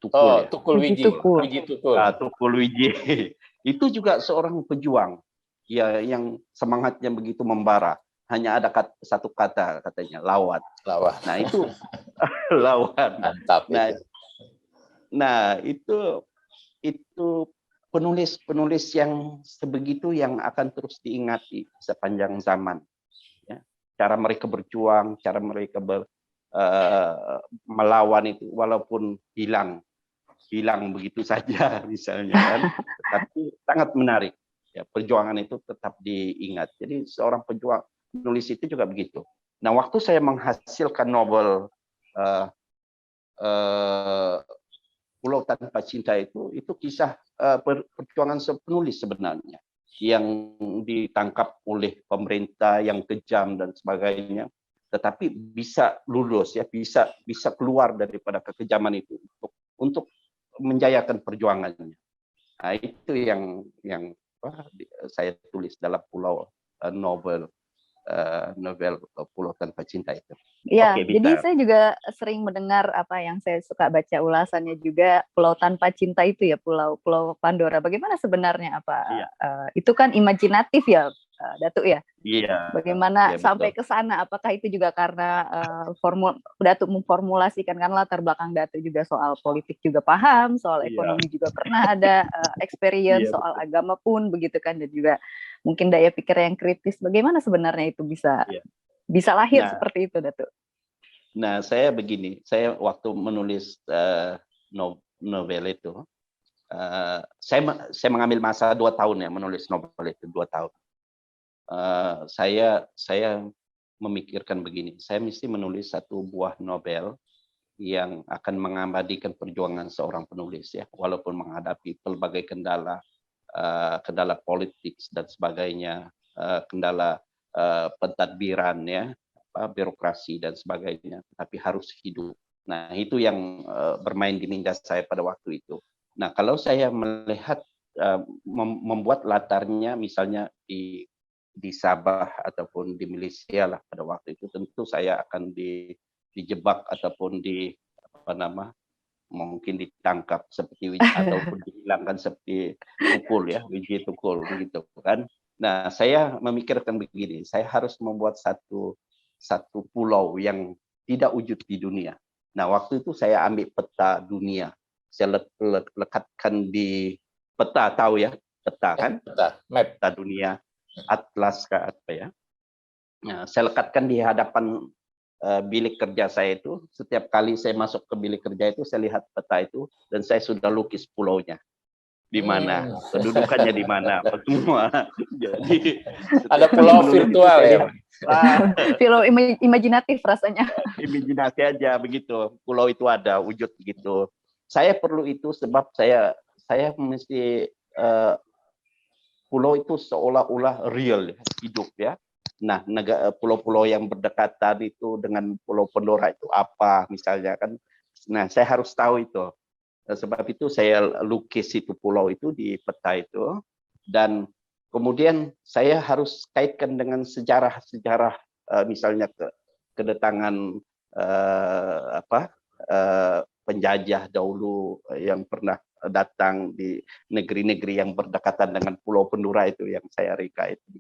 Tukul Oh, ya. Tukul Wiji. Wiji Tukul. Tukul Wiji itu juga seorang pejuang ya, yang semangatnya begitu membara. Hanya ada satu kata katanya, lawan. Nah, itu lawan. Mantap itu. Nah, itu penulis yang sebegitu yang akan terus diingati sepanjang zaman. Ya. Cara mereka berjuang, cara mereka melawan itu, walaupun hilang begitu saja misalnya kan, tapi sangat menarik. Ya, perjuangan itu tetap diingat. Jadi seorang penulis itu juga begitu. Nah, waktu saya menghasilkan novel Pulau Tanpa Cinta itu kisah perjuangan penulis sebenarnya yang ditangkap oleh pemerintah yang kejam dan sebagainya, tetapi bisa lulus ya, bisa keluar daripada kekejaman itu untuk menjayakan perjuangannya. Nah, itu yang saya tulis dalam novel Pulau Tanpa Cinta itu. Ya, jadi saya juga sering mendengar apa yang saya suka baca ulasannya juga, Pulau Tanpa Cinta itu ya, Pulau Pandora. Bagaimana sebenarnya itu kan imajinatif ya, Datuk ya? Iya. Bagaimana sampai ke sana? Apakah itu juga karena Datuk memformulasikan, kan latar belakang Datuk juga soal politik juga paham, soal ekonomi juga pernah ada experience, soal agama pun begitu kan, dan juga mungkin daya pikir yang kritis. Bagaimana sebenarnya itu bisa lahir seperti itu, Datuk? Nah, saya begini, saya waktu menulis novel itu, saya mengambil masa 2 tahun ya menulis novel itu, 2 tahun. Saya memikirkan begini, saya mesti menulis satu buah novel yang akan mengabadikan perjuangan seorang penulis ya, walaupun menghadapi pelbagai kendala politik dan sebagainya, kendala pentadbiran ya, birokrasi dan sebagainya, tapi harus hidup. Nah, itu yang bermain di minda saya pada waktu itu. Nah, kalau saya melihat membuat latarnya misalnya di Sabah ataupun di Malaysia lah pada waktu itu, tentu saya akan dijebak ataupun mungkin ditangkap seperti ataupun dihilangkan seperti Tukul ya, Wiji Tukul begitu kan. Nah, saya memikirkan begini, saya harus membuat satu pulau yang tidak wujud di dunia. Nah, waktu itu saya ambil peta dunia. Saya lekatkan di peta, tahu ya? Peta kan? Map. Peta dunia, atlas ke apa ya? Nah, saya lekatkan di hadapan bilik kerja saya itu. Setiap kali saya masuk ke bilik kerja itu, saya lihat peta itu, dan saya sudah lukis pulaunya. Di mana, kedudukannya di mana, apa semua. Jadi ada pulau virtual ya. Pulau imajinatif rasanya. Imajinasi aja begitu. Pulau itu ada wujud begitu. Saya perlu itu sebab saya mesti pulau itu seolah-olah real, hidup ya. Nah, pulau-pulau yang berdekatan itu dengan Pulau Pandora itu apa misalnya kan. Nah, saya harus tahu itu. Sebab itu saya lukis itu pulau itu di peta itu, dan kemudian saya harus kaitkan dengan sejarah-sejarah, misalnya kedatangan penjajah dahulu yang pernah datang di negeri-negeri yang berdekatan dengan Pulau Pandora itu yang saya reka itu,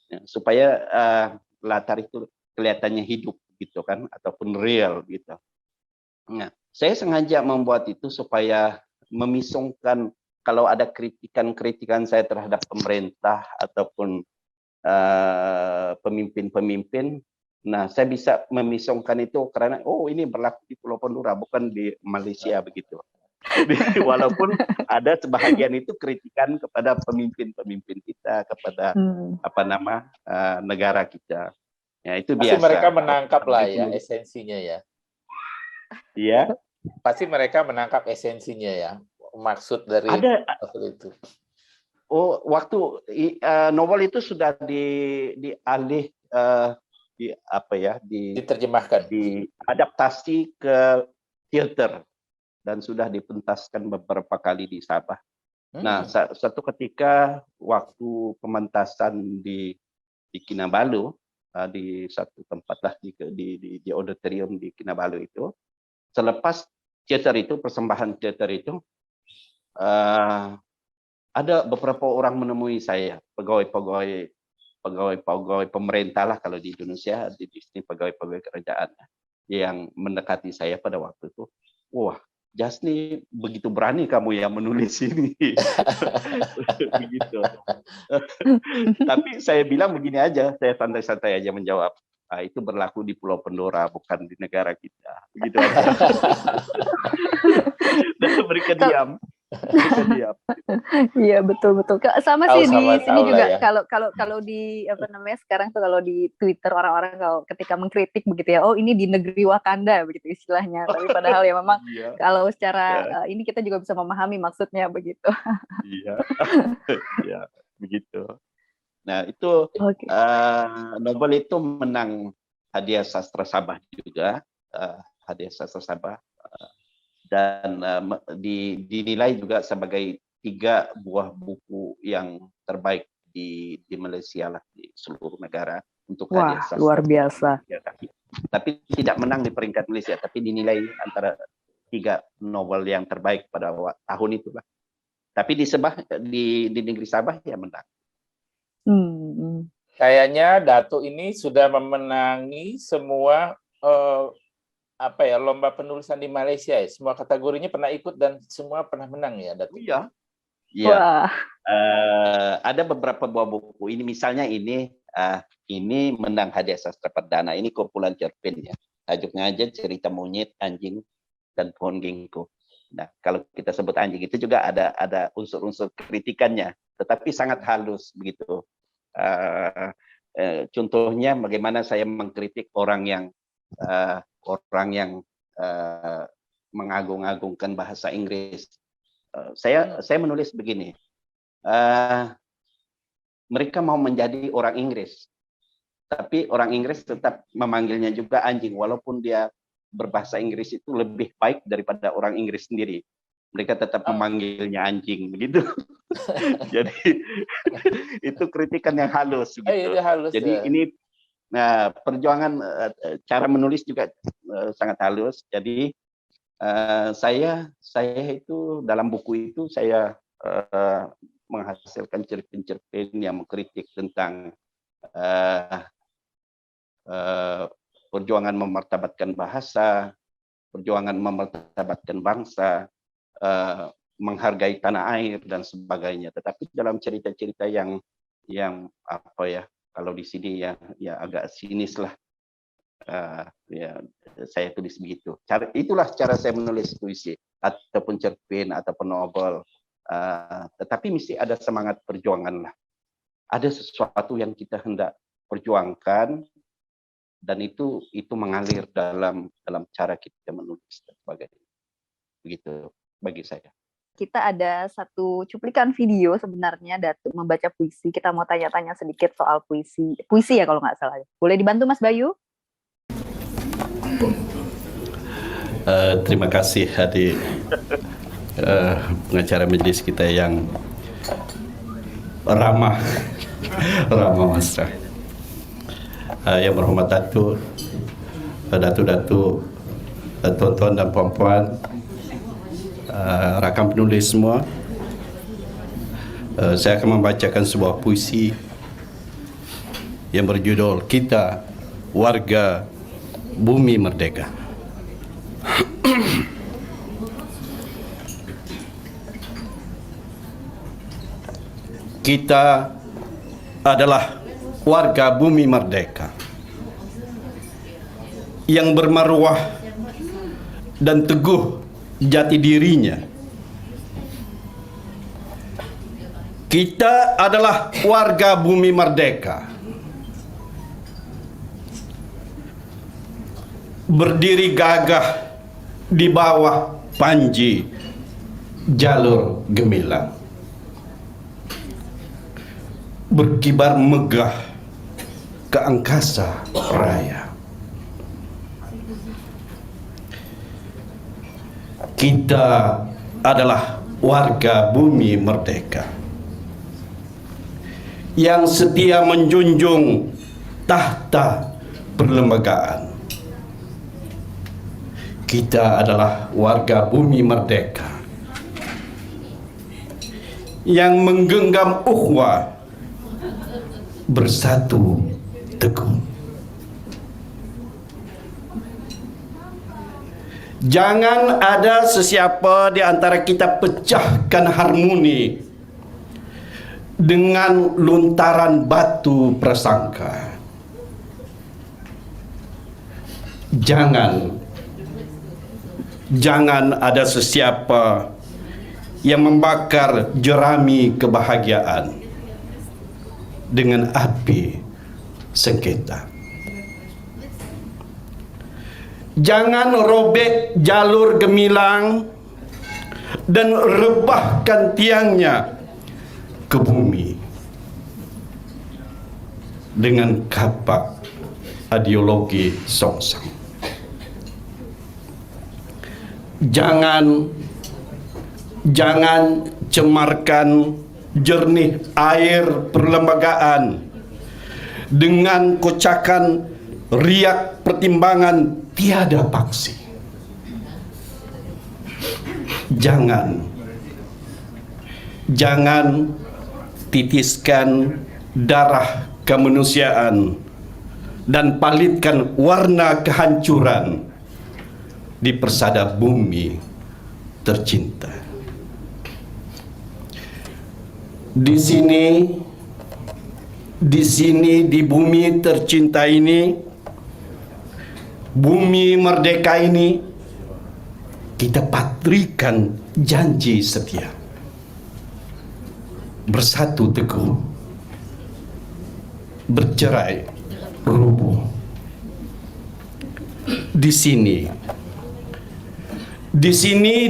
ya, supaya latar itu kelihatannya hidup gitu kan, ataupun real gitu. Nah, saya sengaja membuat itu supaya memisongkan kalau ada kritikan-kritikan saya terhadap pemerintah ataupun pemimpin-pemimpin. Nah, saya bisa memisongkan itu karena ini berlaku di Pulau Pandora, bukan di Malaysia begitu. Jadi, walaupun ada sebahagian itu kritikan kepada pemimpin-pemimpin kita, kepada negara kita. Ya, itu pasti biasa. Mereka menangkap lah ya esensinya ya. Iya. Pasti mereka menangkap esensinya ya. Maksud dari itu. Oh, waktu novel itu sudah diterjemahkan, diadaptasi ke teater dan sudah dipentaskan beberapa kali di Sabah. Nah, satu ketika waktu pementasan di Kinabalu, di satu tempat lah di auditorium di Kinabalu itu, selepas teater itu, persembahan teater itu, ada beberapa orang menemui saya, pegawai pemerintah lah kalau di Indonesia, di sini pegawai kerajaan yang mendekati saya pada waktu itu. Wah, Jasni, begitu berani kamu yang menulis ini. Begitu. Tapi saya bilang begini aja, saya santai-santai aja menjawab. Itu berlaku di Pulau Pandora, bukan di negara kita. Begitu aja. Dan mereka diam. Iya, betul. Sama sih di sini juga ya. kalau di sekarang tuh kalau di Twitter orang-orang kalau ketika mengkritik begitu ya, ini di negeri Wakanda begitu istilahnya. Tapi padahal ya memang kalau secara ini kita juga bisa memahami maksudnya begitu. Iya, begitu. Nah, itu novel itu menang hadiah sastra Sabah juga, hadiah sastra Sabah, dan dinilai juga sebagai 3 buah buku yang terbaik di Malaysia lah, di seluruh negara untuk hadiah sastra. Luar biasa. Ya, tapi tidak menang di peringkat Malaysia, tapi dinilai antara 3 novel yang terbaik pada tahun itu lah. Tapi di negeri Sabah ya menang. Kayaknya Datuk ini sudah memenangi semua lomba penulisan di Malaysia ya. Semua kategorinya pernah ikut dan semua pernah menang ya, Datuk. Iya. Ada beberapa buah buku ini, misalnya ini menang hadiah sastra perdana. Ini kumpulan cerpen ya. Tajuknya aja Cerita Monyet, Anjing, dan Pohon Ginkgo. Nah, kalau kita sebut anjing itu juga ada unsur-unsur kritikannya, tetapi sangat halus begitu. Contohnya bagaimana saya mengkritik orang yang mengagung-agungkan bahasa Inggris. Saya menulis begini, mereka mau menjadi orang Inggris, tapi orang Inggris tetap memanggilnya juga anjing, walaupun dia berbahasa Inggris itu lebih baik daripada orang Inggris sendiri. Mereka tetap memanggilnya anjing, begitu. Jadi itu kritikan yang halus, gitu. Jadi ini perjuangan cara menulis juga sangat halus. Jadi saya itu dalam buku itu saya menghasilkan cerpen-cerpen yang mengkritik tentang perjuangan memartabatkan bahasa, perjuangan memartabatkan bangsa, menghargai tanah air dan sebagainya. Tetapi dalam cerita-cerita yang apa ya, kalau di sini ya agak sinis lah, ya saya tulis begitu. Itulah cara saya menulis puisi ataupun cerpen ataupun novel. Tetapi mesti ada semangat perjuangan lah. Ada sesuatu yang kita hendak perjuangkan dan itu mengalir dalam cara kita menulis dan sebagainya. Begitu bagi saya. Kita ada satu cuplikan video sebenarnya Datuk membaca puisi. Kita mau tanya-tanya sedikit soal puisi. Puisi ya kalau nggak salah. Boleh dibantu Mas Bayu? Terima kasih adik pengacara majelis kita yang ramah mesra. Yang berhormat Datuk, tuan-tuan dan puan-puan, rakan penulis semua, saya akan membacakan sebuah puisi yang berjudul Kita Warga Bumi Merdeka. Kita adalah warga bumi merdeka yang bermaruah dan teguh jati dirinya. Kita adalah warga bumi merdeka, berdiri gagah di bawah panji jalur gemilang, berkibar megah ke angkasa raya. Kita adalah warga bumi merdeka yang setia menjunjung tahta perlembagaan. Kita adalah warga bumi merdeka yang menggenggam ukhuwah bersatu teguh. Jangan ada sesiapa di antara kita pecahkan harmoni dengan luntaran batu prasangka. Jangan ada sesiapa yang membakar jerami kebahagiaan dengan api sengketa. Jangan robek jalur gemilang dan rebahkan tiangnya ke bumi dengan kapak ideologi songsang. Jangan cemarkan jernih air perlembagaan dengan kocakan riak pertimbangan tiada paksi. Jangan titiskan darah kemanusiaan dan palitkan warna kehancuran di persada bumi tercinta. Di sini di bumi tercinta ini, bumi merdeka ini, kita patrikan janji setia, bersatu teguh, bercerai rubuh. Di sini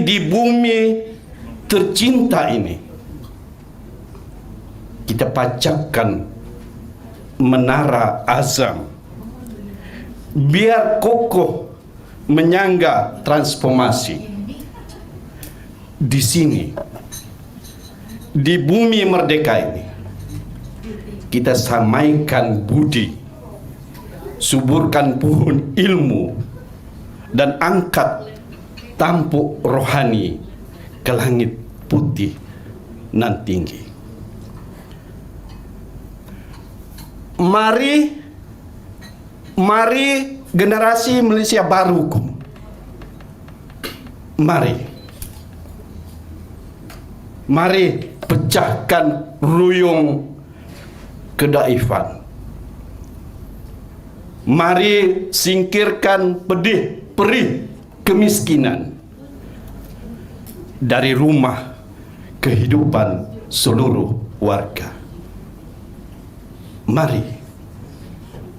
di bumi tercinta ini, kita pacakkan menara azam biar kokoh menyangga transformasi. Di sini di bumi merdeka ini, kita samaikan budi, suburkan pohon ilmu dan angkat tampuk rohani ke langit putih nan tinggi. Mari generasi Malaysia baruku Mari pecahkan ruyung kedaifan. Mari singkirkan perih kemiskinan dari rumah kehidupan seluruh warga.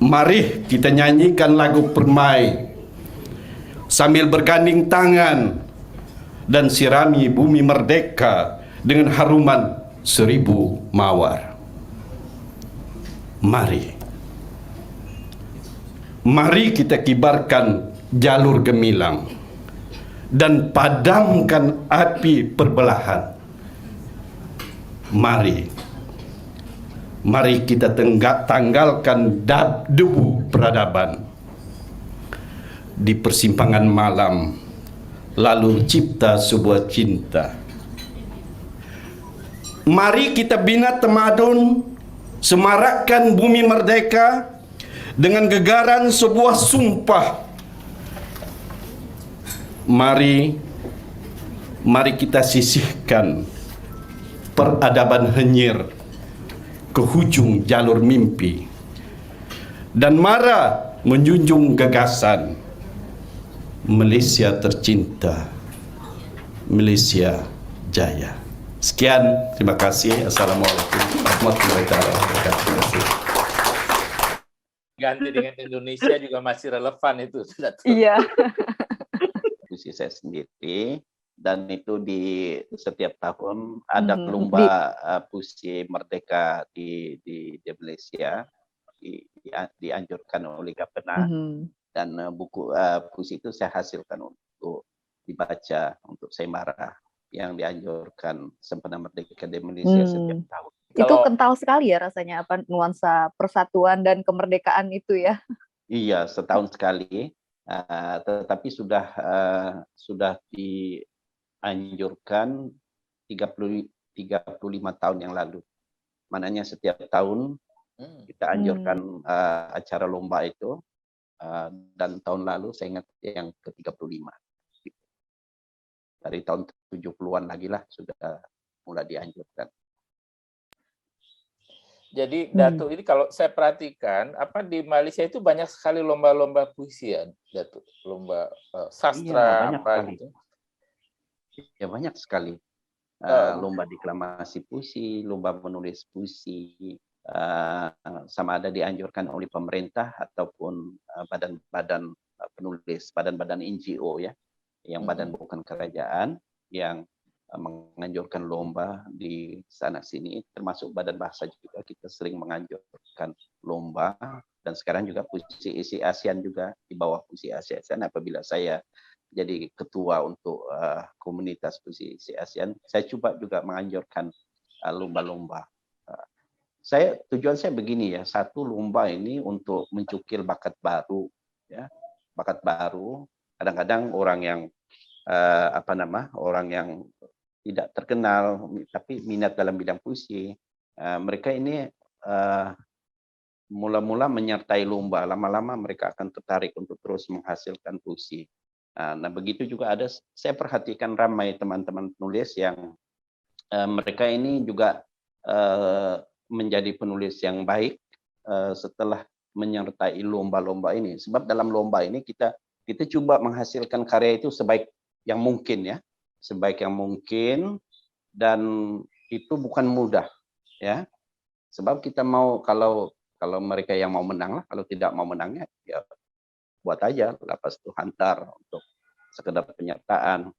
Mari kita nyanyikan lagu Permai sambil berganding tangan dan sirami bumi merdeka dengan haruman 1000 mawar. Mari kita kibarkan jalur gemilang dan padamkan api perbelahan. Mari kita tanggalkan debu peradaban di persimpangan malam, lalu cipta sebuah cinta. Mari kita bina tamadun, semarakkan bumi merdeka dengan gegaran sebuah sumpah. Mari kita sisihkan peradaban henyir ke hujung jalur mimpi dan menjunjung gagasan Malaysia tercinta, Malaysia jaya. Sekian, terima kasih. Assalamualaikum warahmatullahi wabarakatuh. Ganti dengan Indonesia juga masih relevan itu. Iya. Puisi saya sendiri, dan itu di setiap tahun ada lomba puisi merdeka di Malaysia, dianjurkan oleh Gapena, dan buku puisi itu saya hasilkan untuk dibaca untuk sayembara yang dianjurkan sempena merdeka di Malaysia setiap tahun. Itu kental sekali ya rasanya, apa nuansa persatuan dan kemerdekaan itu ya. Iya, setahun sekali, tetapi sudah dianjurkan 35 tahun yang lalu. Mananya setiap tahun kita anjurkan acara lomba itu, dan tahun lalu saya ingat yang ke-35. Dari tahun 70-an lagi lah sudah mulai dianjurkan. Jadi Datuk, ini kalau saya perhatikan, di Malaysia itu banyak sekali lomba-lomba puisi ya, Datuk, lomba sastra, banyak sekali. gitu. Ya banyak sekali. Lomba deklamasi puisi, lomba menulis puisi, sama ada dianjurkan oleh pemerintah ataupun badan-badan penulis, badan-badan NGO ya, yang badan bukan kerajaan, yang menganjurkan lomba di sana sini, termasuk Badan Bahasa juga kita sering menganjurkan lomba, dan sekarang juga puisi isi ASEAN juga di bawah puisi ASEAN. Apabila saya jadi ketua untuk komunitas puisi isi ASEAN, saya coba juga menganjurkan lomba-lomba. Tujuan saya begini ya, satu, lomba ini untuk mencukil bakat baru ya, bakat baru. Kadang-kadang orang yang orang yang tidak terkenal tapi minat dalam bidang puisi, mereka ini mula-mula menyertai lomba, lama-lama mereka akan tertarik untuk terus menghasilkan puisi. Nah, begitu juga saya perhatikan ramai teman-teman penulis yang mereka ini juga menjadi penulis yang baik setelah menyertai lomba-lomba ini. Sebab dalam lomba ini kita coba menghasilkan karya itu sebaik yang mungkin ya, sebaik yang mungkin, dan itu bukan mudah ya. Sebab kita mau, kalau mereka yang mau menang lah, kalau tidak mau menangnya ya buat aja lapas itu hantar untuk sekedar penyertaan.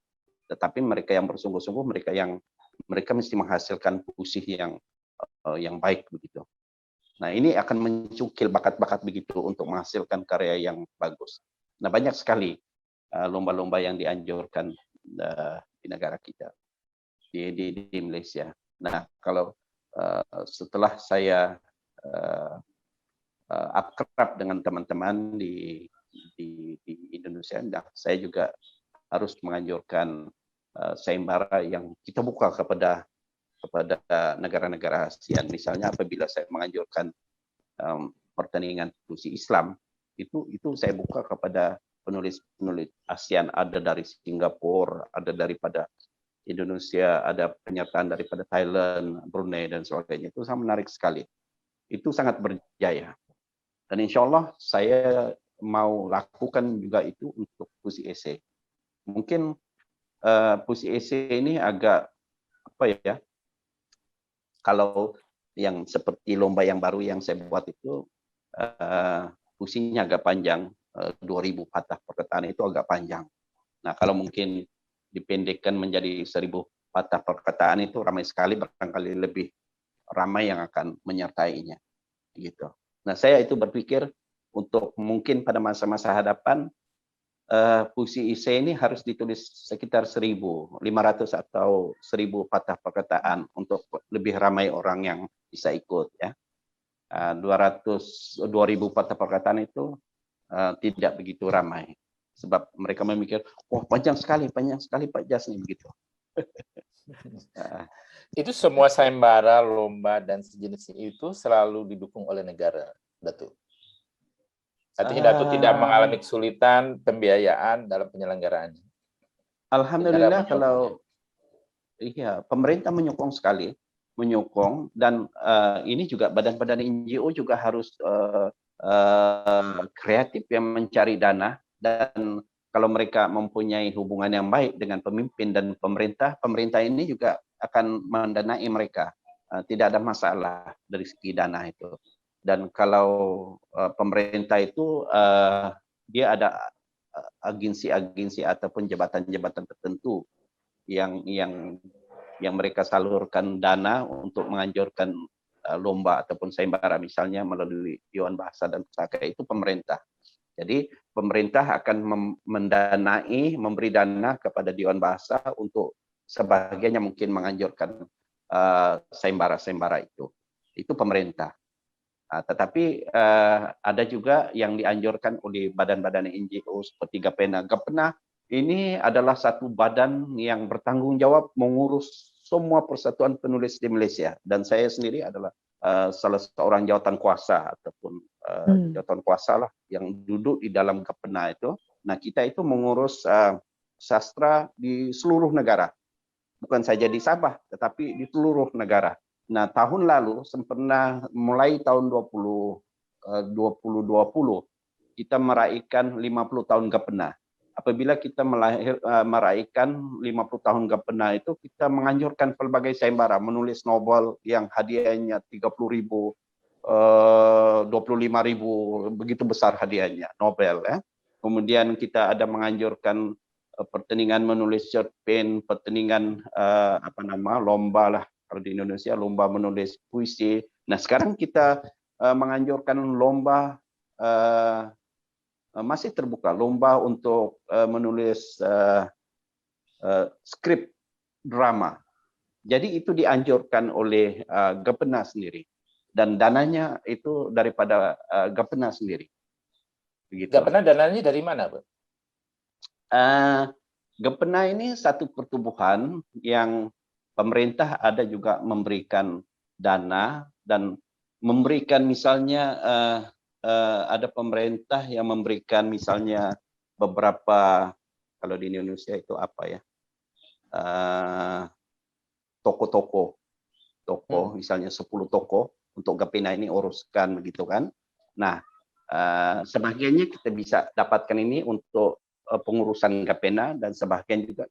Tetapi mereka yang bersungguh-sungguh, mereka mesti menghasilkan puisi yang baik begitu. Nah, ini akan mencukil bakat-bakat begitu untuk menghasilkan karya yang bagus. Nah, banyak sekali lomba-lomba yang dianjurkan di negara kita, di Malaysia. Nah, kalau setelah saya akrab dengan teman-teman di Indonesia, saya juga harus menganjurkan sayembara yang kita buka kepada negara-negara ASEAN. Misalnya apabila saya menganjurkan pertandingan puisi Islam, itu saya buka kepada penulis-penulis ASEAN, ada dari Singapura, ada daripada Indonesia, ada penyertaan daripada Thailand, Brunei, dan sebagainya. Itu sangat menarik sekali. Itu sangat berjaya. Dan insya Allah saya mau lakukan juga itu untuk puisi esai. Mungkin puisi esai ini agak apa ya? Kalau yang seperti lomba yang baru yang saya buat itu puisinya agak panjang, 2000 patah perkataan itu agak panjang. Nah, kalau mungkin dipendekkan menjadi 1000 patah perkataan itu ramai sekali, barangkali lebih ramai yang akan menyertainya. Gitu. Nah, saya itu berpikir untuk mungkin pada masa-masa hadapan puisi esai ini harus ditulis sekitar 1.500 atau 1.000 patah perkataan untuk lebih ramai orang yang bisa ikut ya. 2.000 patah perkataan itu tidak begitu ramai sebab mereka memikir wah panjang sekali Pak Jas nih begitu. Itu semua sayembara, lomba dan sejenisnya itu selalu didukung oleh negara, Datuk. Artinya Datuk tidak mengalami kesulitan pembiayaan dalam penyelenggaraannya. Alhamdulillah kalau iya pemerintah menyokong sekali, menyokong dan ini juga badan-badan NGO juga harus kreatif yang mencari dana, dan kalau mereka mempunyai hubungan yang baik dengan pemimpin dan pemerintah ini juga akan mendanai mereka. Tidak ada masalah dari segi dana itu. Dan kalau pemerintah itu dia ada agensi-agensi ataupun jabatan-jabatan tertentu yang mereka salurkan dana untuk menganjurkan lomba ataupun sayembara misalnya melalui Dewan Bahasa dan Pustaka itu pemerintah. Jadi pemerintah akan mendanai, memberi dana kepada Dewan Bahasa untuk sebagiannya mungkin menganjurkan sayembara-sayembara itu. Itu pemerintah. Tetapi ada juga yang dianjurkan oleh badan-badan NGO seperti Gapena. Gapena ini adalah satu badan yang bertanggung jawab mengurus semua persatuan penulis di Malaysia. Dan saya sendiri adalah salah seorang jawatan kuasa ataupun jawatan kuasa lah yang duduk di dalam Gapena itu. Nah, kita itu mengurus sastra di seluruh negara. Bukan saja di Sabah, tetapi di seluruh negara. Nah, tahun lalu sempena mulai tahun 2020 kita meraihkan 50 tahun Gapena. Apabila kita meraihkan 50 tahun Gapena itu, kita menganjurkan pelbagai sayembara, menulis novel yang hadiahnya 30.000, 25.000, begitu besar hadiahnya novel ya. Kemudian kita ada menganjurkan pertandingan menulis cerpen, pertandingan lomba lah. Kalau di Indonesia lomba menulis puisi. Nah, sekarang kita menganjurkan lomba masih terbuka, lomba untuk menulis skrip drama. Jadi itu dianjurkan oleh Gapena sendiri dan dananya itu daripada Gapena sendiri. Begitu. Gapena dananya dari mana, Bu? Gapena ini satu pertubuhan yang pemerintah ada juga memberikan dana dan memberikan misalnya ada pemerintah yang memberikan misalnya beberapa, kalau di Indonesia itu apa ya, toko misalnya 10 toko untuk Gapena ini uruskan begitu kan. Nah, sebagiannya kita bisa dapatkan ini untuk pengurusan Gapena dan sebagian juga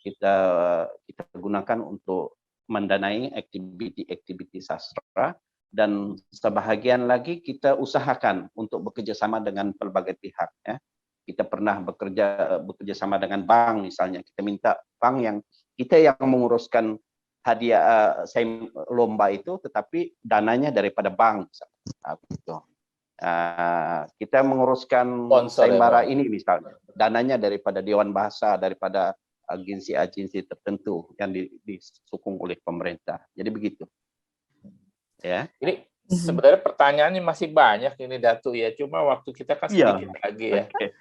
kita gunakan untuk mendanai aktiviti sastra, dan sebahagian lagi kita usahakan untuk bekerja sama dengan pelbagai pihak ya. Kita pernah bekerja sama dengan bank misalnya, kita minta bank yang menguruskan hadiah lomba itu, tetapi dananya daripada bank gitu. Kita menguruskan sayembara ini misalnya, dananya daripada Dewan Bahasa, daripada agensi-agensi tertentu yang disokong oleh pemerintah. Jadi begitu. Ya. Ini sebenarnya pertanyaannya masih banyak ini Datuk ya, cuma waktu kita kan sedikit lagi ya. Okay.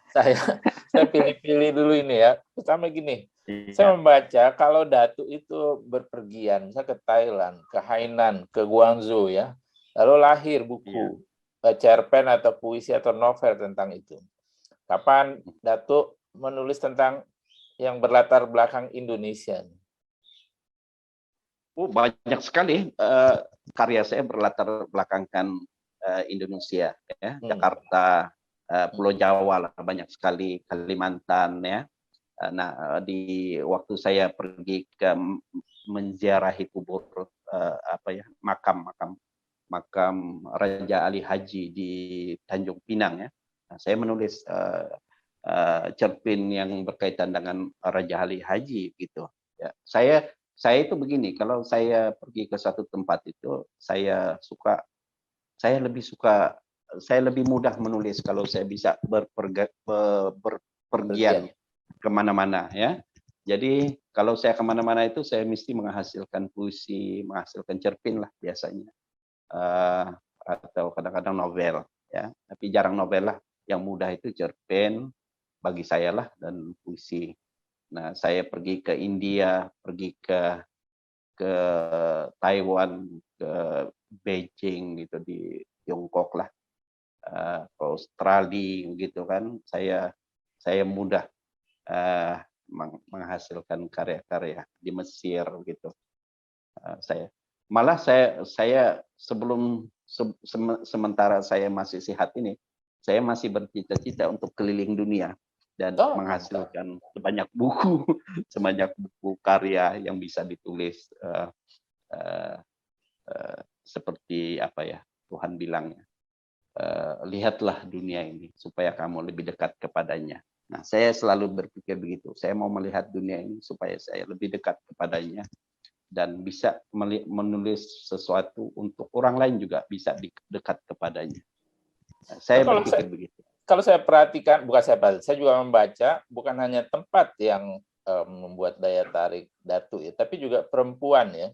Saya pilih-pilih dulu ini ya. Pertama gini, saya membaca kalau Datuk itu berpergian misalnya ke Thailand, ke Hainan, ke Guangzhou ya, lalu lahir buku cerpen atau puisi atau novel tentang itu. Kapan Datuk menulis tentang yang berlatar belakang Indonesia? Oh, banyak sekali karya saya berlatar belakangkan Indonesia, ya. Jakarta, Pulau Jawa lah, banyak sekali, Kalimantan, ya. Nah, di waktu saya pergi ke menziarahi kubur makam Raja Ali Haji di Tanjung Pinang, ya. Nah, saya menulis cerpen yang berkaitan dengan Raja Ali Haji gitu. Ya, saya itu begini, kalau saya pergi ke satu tempat itu saya lebih mudah menulis kalau saya bisa berpergian kemana-mana, ya. Jadi kalau saya kemana-mana itu saya mesti menghasilkan puisi, menghasilkan cerpen lah biasanya. Atau kadang-kadang novel, ya, tapi jarang novel lah. Yang mudah itu cerpen bagi saya lah, dan puisi. Nah, saya pergi ke India, pergi ke Taiwan, ke Beijing gitu, di Tiongkok lah, ke Australia gitu kan. Saya mudah menghasilkan karya-karya di Mesir gitu. Saya sebelum sementara saya masih sehat ini, saya masih bercita-cita untuk keliling dunia dan menghasilkan sebanyak buku karya yang bisa ditulis, seperti apa ya Tuhan bilang, lihatlah dunia ini supaya kamu lebih dekat kepadanya. Nah, saya selalu berpikir begitu. Saya mau melihat dunia ini supaya saya lebih dekat kepadanya dan bisa menulis sesuatu untuk orang lain juga bisa dekat kepadanya. Nah, saya berpikir begitu. Kalau saya perhatikan, saya juga membaca, bukan hanya tempat yang membuat daya tarik Datuk ya, tapi juga perempuan ya.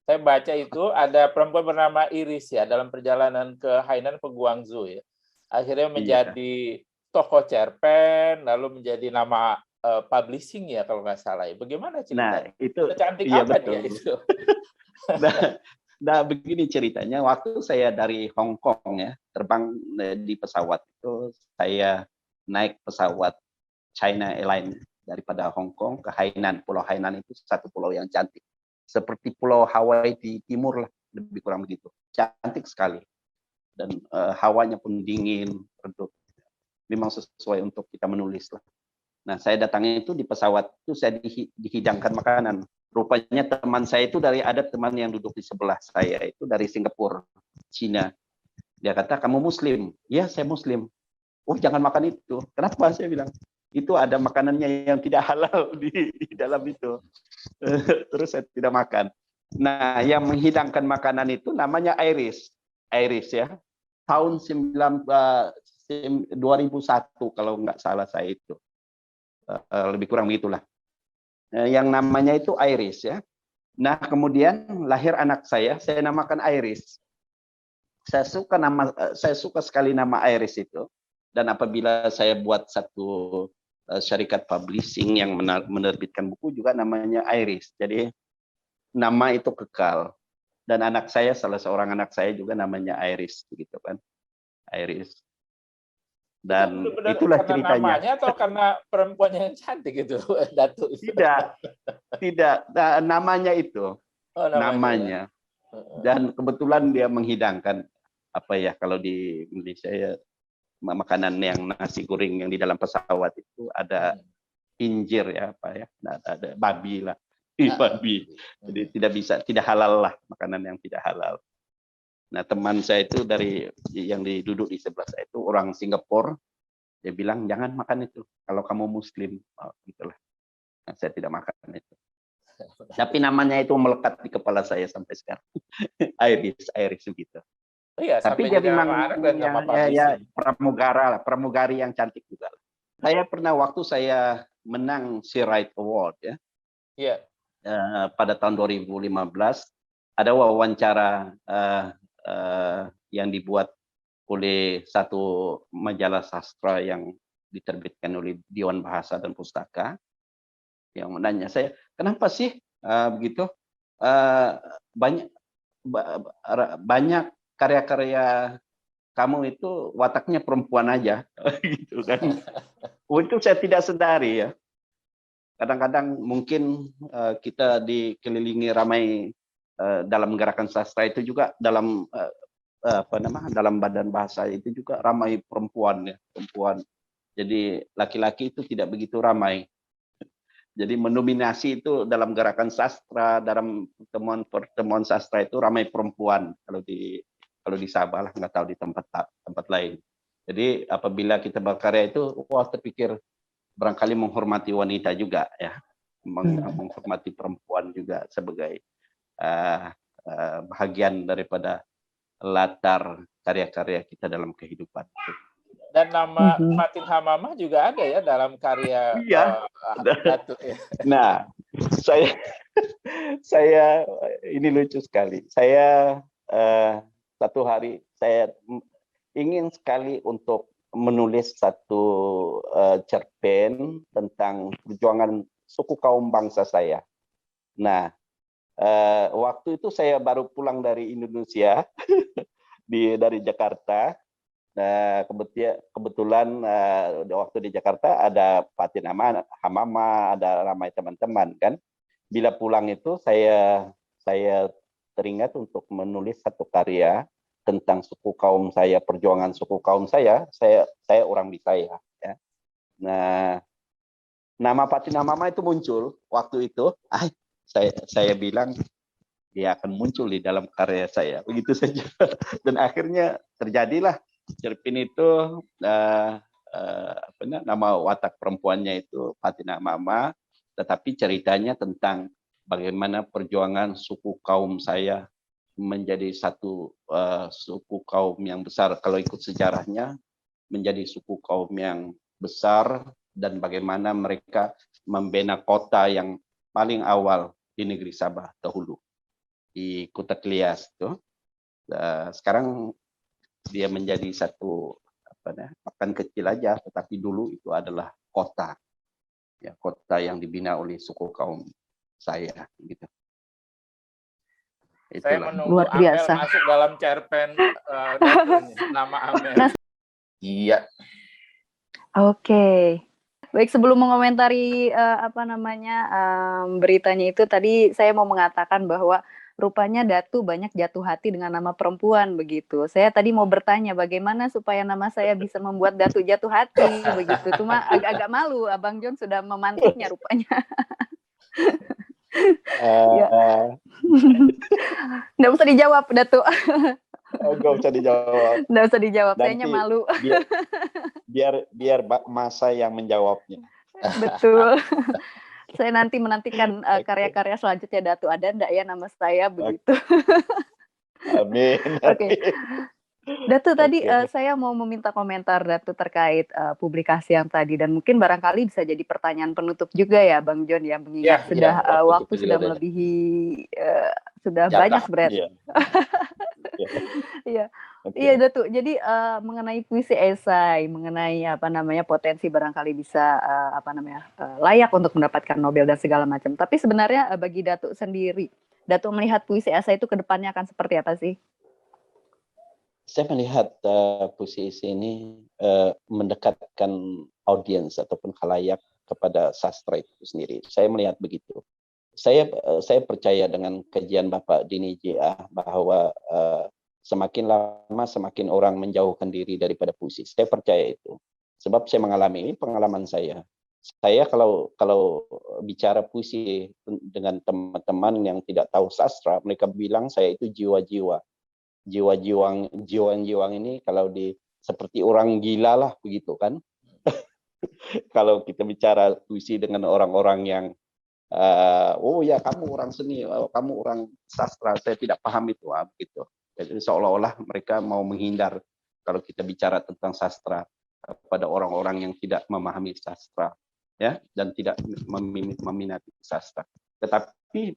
Saya baca itu ada perempuan bernama Iris ya, dalam perjalanan ke Hainan, ke Guangzhou ya. Akhirnya menjadi tokoh cerpen, lalu menjadi nama publishing ya kalau nggak salah ya. Bagaimana ceritanya? Nah, itu cantik iya, apa betul. dia itu? Nah, begini ceritanya. Waktu saya dari Hong Kong ya, terbang di pesawat itu, saya naik pesawat China Airlines daripada Hong Kong ke Hainan. Pulau Hainan itu satu pulau yang cantik, seperti Pulau Hawaii di timur lah, lebih kurang begitu. Cantik sekali, dan hawanya pun dingin, redup. Memang sesuai untuk kita menulis lah. Nah, saya datangnya itu di pesawat itu saya dihidangkan makanan. Rupanya teman saya itu ada teman yang duduk di sebelah saya itu dari Singapura, Cina. Dia kata, kamu Muslim? Ya, saya Muslim. Oh, jangan makan itu. Kenapa? Saya bilang, itu ada makanannya yang tidak halal di dalam itu. Terus saya tidak makan. Nah, yang menghidangkan makanan itu namanya Iris. Iris ya. Tahun 2001 kalau nggak salah saya itu. Lebih kurang begitulah. Yang namanya itu Iris ya. Nah, kemudian lahir anak saya namakan Iris. Saya suka sekali nama Iris itu. Dan apabila saya buat satu syarikat publishing yang menerbitkan buku juga namanya Iris. Jadi nama itu kekal. Dan anak saya, salah seorang anak saya juga namanya Iris begitu kan. Iris. Dan itulah ceritanya. Namanya atau karena perempuannya yang cantik itu, Datuk? Tidak. Nah, namanya itu. Oh, namanya. Dan kebetulan dia menghidangkan apa ya, kalau di Indonesia ya, makanan yang nasi goreng yang di dalam pesawat itu ada injir ya, apa ya, ada babi lah. Babi. Jadi tidak halal lah, makanan yang tidak halal. Nah, teman saya itu yang duduk di sebelah saya itu orang Singapura. Dia bilang, jangan makan itu kalau kamu Muslim. Oh, gitulah. Nah, saya tidak makan itu. Tapi namanya itu melekat di kepala saya sampai sekarang. Iris gitu. Oh iya, tapi dia memang pramugari yang cantik juga. Saya pernah waktu saya menang Sea Right Award ya. Iya. Pada tahun 2015 ada wawancara yang dibuat oleh satu majalah sastra yang diterbitkan oleh Dewan Bahasa dan Pustaka, yang menanya saya, kenapa sih begitu banyak karya-karya kamu itu wataknya perempuan aja, gitu kan. Itu saya tidak sadari ya. Kadang-kadang mungkin kita dikelilingi ramai dalam gerakan sastra itu juga dalam dalam badan bahasa itu juga ramai perempuan ya, perempuan. Jadi laki-laki itu tidak begitu ramai. Jadi mendominasi itu dalam gerakan sastra, dalam pertemuan sastra itu ramai perempuan kalau di Sabah lah, nggak tahu di tempat lain. Jadi apabila kita berkarya itu, wah terpikir barangkali menghormati wanita juga ya, menghormati perempuan juga sebagai bahagian daripada latar karya-karya kita dalam kehidupan. Dan nama Fatin Hamamah juga ada ya dalam karya Datuk ya. Nah, saya ini lucu sekali. Saya satu hari saya ingin sekali untuk menulis satu cerpen tentang perjuangan suku kaum bangsa saya. Nah, waktu itu saya baru pulang dari Indonesia, dari Jakarta. Nah, kebetulan waktu di Jakarta ada Fatin Hamamah, ada ramai teman-teman kan. Bila pulang itu saya teringat untuk menulis satu karya tentang suku kaum saya, perjuangan suku kaum saya orang Bisaya ya. Nah, nama Fatin Hamamah itu muncul waktu itu. Saya bilang dia akan muncul di dalam karya saya, begitu saja. Dan akhirnya terjadilah cerpen itu, nama watak perempuannya itu Fatin Hamamah, tetapi ceritanya tentang bagaimana perjuangan suku kaum saya menjadi satu suku kaum yang besar. Kalau ikut sejarahnya, menjadi suku kaum yang besar, dan bagaimana mereka membina kota yang paling awal di negeri Sabah dahulu, di Kota Klias tuh. Sekarang dia menjadi satu pakan kecil aja, tetapi dulu itu adalah kota, ya, kota yang dibina oleh suku kaum saya, gitu. Saya menunggu Amel masuk dalam cerpen nama Amel. Iya. Oke. Baik, sebelum mengomentari beritanya itu, tadi saya mau mengatakan bahwa rupanya Datu banyak jatuh hati dengan nama perempuan begitu. Saya tadi mau bertanya bagaimana supaya nama saya bisa membuat Datu jatuh hati begitu. Cuma agak-agak malu, Abang John sudah memantiknya rupanya. Ya. Nggak usah dijawab, Datu. Nggak usah dijawab. Nggak usah dijawab, kayaknya malu. Biar masa yang menjawabnya. Betul. Saya nanti menantikan karya-karya selanjutnya Datu. Ada enggak ya nama saya begitu? Amin. Oke. Datu, tadi saya mau meminta komentar Datu terkait publikasi yang tadi, dan mungkin barangkali bisa jadi pertanyaan penutup juga ya Bang John ya, mengingat waktu sudah melebihi sudah banyak sebenarnya. Iya. Iya Datu, jadi mengenai puisi esai, mengenai potensi barangkali bisa layak untuk mendapatkan Nobel dan segala macam. Tapi sebenarnya bagi Datu sendiri, Datu melihat puisi esai itu ke depannya akan seperti apa sih? Saya melihat puisi esai ini mendekatkan audiens ataupun khalayak kepada sastra itu sendiri. Saya melihat begitu. Saya percaya dengan kajian Bapak Dini J.A. bahwa semakin lama semakin orang menjauhkan diri daripada puisi. Saya percaya itu. Sebab saya mengalami ini, pengalaman saya. Saya kalau bicara puisi dengan teman-teman yang tidak tahu sastra, mereka bilang saya itu jiwa-jiwa. Jiwa-jiwang ini kalau seperti orang gila lah begitu kan. Kalau kita bicara puisi dengan orang-orang yang oh ya kamu orang seni, kamu orang sastra, saya tidak paham itu begitu. Jadi seolah-olah mereka mau menghindar kalau kita bicara tentang sastra pada orang-orang yang tidak memahami sastra, ya, dan tidak meminati sastra. Tetapi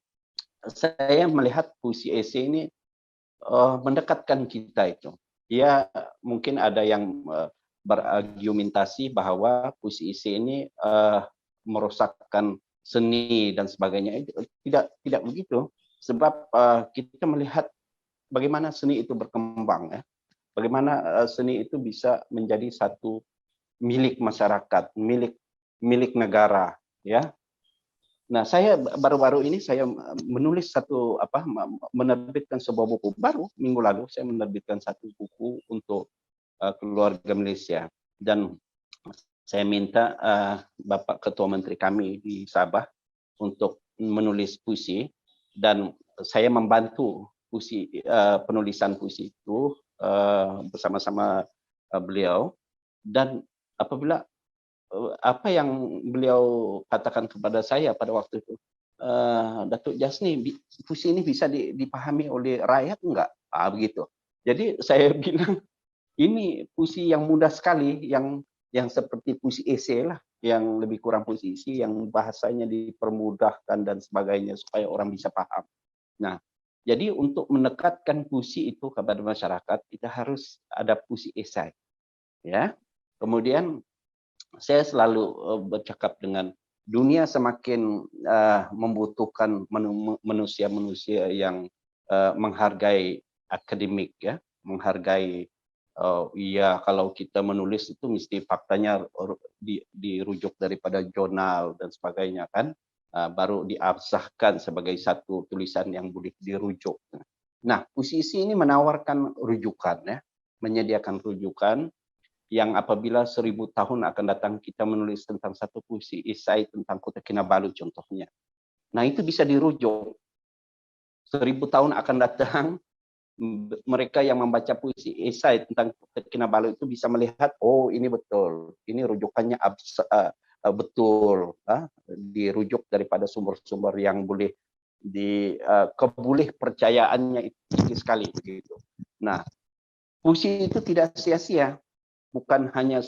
saya melihat puisi esai ini mendekatkan kita itu. Ya mungkin ada yang berargumentasi bahwa puisi esai ini merusakkan seni dan sebagainya. Tidak begitu. Sebab kita melihat bagaimana seni itu berkembang, ya. bagaimana seni itu bisa menjadi satu milik masyarakat, milik negara, ya. Nah, saya baru-baru ini saya menulis menerbitkan sebuah buku baru minggu lalu. Saya menerbitkan satu buku untuk keluarga Malaysia, dan saya minta Bapak Ketua Menteri kami di Sabah untuk menulis puisi, dan saya membantu penulisan puisi itu bersama-sama beliau. Dan apabila apa yang beliau katakan kepada saya pada waktu itu, Datuk Jasni, puisi ini bisa dipahami oleh rakyat enggak? Begitu. Jadi saya bilang ini puisi yang mudah sekali, yang seperti puisi esai lah, yang lebih kurang puisi, yang bahasanya dipermudahkan dan sebagainya supaya orang bisa paham. Nah, jadi untuk mendekatkan puisi itu kepada masyarakat, kita harus ada puisi esai, ya. Kemudian saya selalu bercakap dengan dunia semakin membutuhkan manusia-manusia yang menghargai akademik, ya, menghargai ya, kalau kita menulis itu mesti faktanya dirujuk daripada jurnal dan sebagainya, kan, baru diabsahkan sebagai satu tulisan yang boleh dirujuk. Nah, puisi ini menawarkan rujukan, ya, menyediakan rujukan yang apabila 1000 tahun akan datang kita menulis tentang satu puisi esai tentang Kota Kinabalu contohnya. Nah, itu bisa dirujuk. 1000 tahun akan datang, mereka yang membaca puisi esai tentang Kota Kinabalu itu bisa melihat, oh ini betul, ini rujukannya betul, dirujuk daripada sumber-sumber yang boleh keboleh percayaannya itu tinggi sekali begitu. Nah, puisi itu tidak sia-sia. Bukan hanya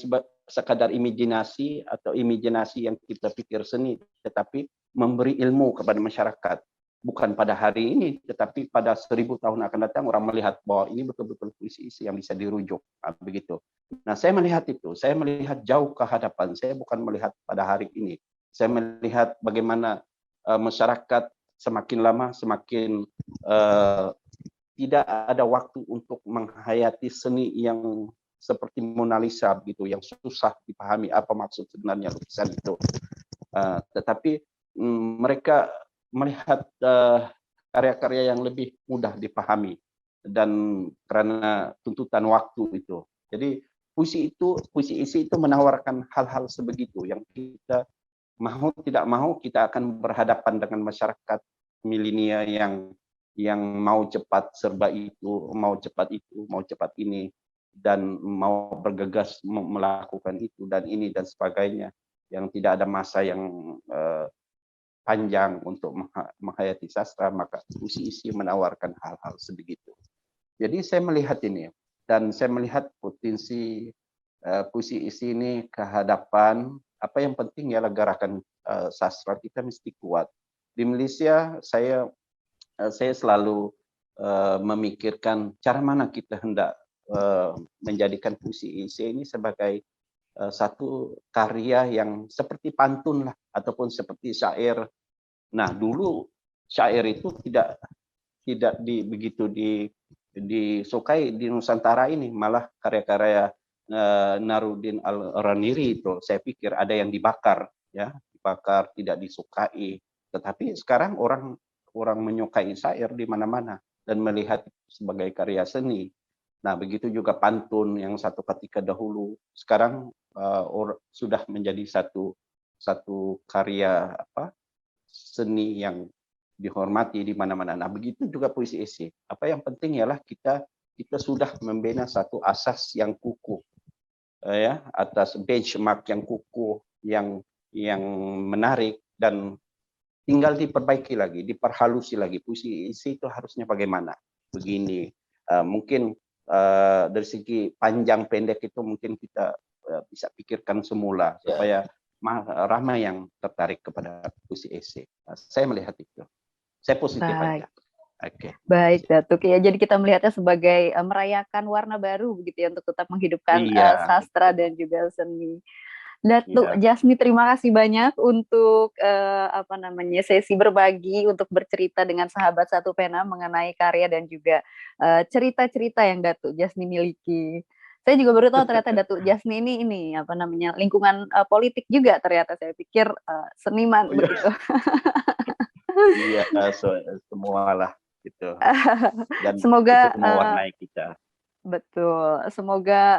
sekadar imajinasi atau imajinasi yang kita pikir seni, tetapi memberi ilmu kepada masyarakat. Bukan pada hari ini, tetapi pada 1000 tahun akan datang orang melihat bahwa ini betul-betul puisi yang bisa dirujuk. Begitu. Nah, saya melihat itu. Saya melihat jauh ke hadapan. Saya bukan melihat pada hari ini. Saya melihat bagaimana masyarakat semakin lama semakin tidak ada waktu untuk menghayati seni yang seperti Mona Lisa begitu, yang susah dipahami apa maksud sebenarnya lukisan itu. Tetapi mereka melihat karya-karya yang lebih mudah dipahami, dan karena tuntutan waktu itu. Jadi puisi isi itu menawarkan hal-hal sebegitu yang kita mau tidak mau kita akan berhadapan dengan masyarakat milenial yang mau cepat serba itu, mau cepat itu, mau cepat ini, dan mau bergegas melakukan itu dan ini dan sebagainya, yang tidak ada masa yang panjang untuk menghayati sastra. Maka puisi isi menawarkan hal-hal sebegitu. Jadi saya melihat ini, dan saya melihat potensi puisi isi ini ke hadapan. Apa yang penting ialah gerakan sastra kita mesti kuat. Di Malaysia saya selalu memikirkan cara mana kita hendak menjadikan puisi isi ini sebagai satu karya yang seperti pantun lah, ataupun seperti syair. Nah, dulu syair itu tidak begitu disukai di Nusantara ini, malah karya-karya Naruddin Al-Raniri itu saya pikir ada yang dibakar, ya, dibakar, tidak disukai. Tetapi sekarang orang menyukai syair di mana-mana dan melihat sebagai karya seni. Nah, begitu juga pantun yang satu ketika dahulu sekarang sudah menjadi satu karya seni yang dihormati di mana-mana. Nah, begitu juga puisi esai. Apa yang penting ialah kita sudah membina satu asas yang kukuh, ya, atas benchmark yang kukuh, yang menarik, dan tinggal diperbaiki lagi, diperhalusi lagi. Puisi isi itu harusnya bagaimana? Begini. Mungkin dari segi panjang pendek itu mungkin kita bisa pikirkan semula supaya ramai yang tertarik kepada puisi esai. Saya melihat itu. Saya positif aja. Okay. Baik, Datuk. Ya, jadi kita melihatnya sebagai merayakan warna baru begitu ya, untuk tetap menghidupkan sastra dan juga seni. Datuk Jasni, terima kasih banyak untuk sesi berbagi, untuk bercerita dengan sahabat Satu Pena mengenai karya dan juga cerita-cerita yang Datuk Jasni miliki. Saya juga baru tahu ternyata Datuk Jasni ini lingkungan politik juga, ternyata saya pikir seniman begitu. Iya, semualah gitu. Dan semoga itu mewarnai kita. Betul, semoga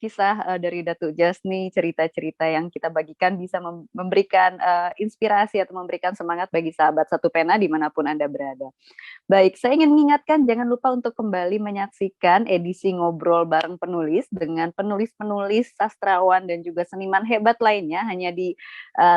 kisah dari Datuk Jasni, cerita-cerita yang kita bagikan bisa memberikan inspirasi atau memberikan semangat bagi sahabat Satu Pena dimanapun Anda berada. Baik, saya ingin mengingatkan jangan lupa untuk kembali menyaksikan edisi Ngobrol Bareng Penulis dengan penulis-penulis, sastrawan, dan juga seniman hebat lainnya hanya di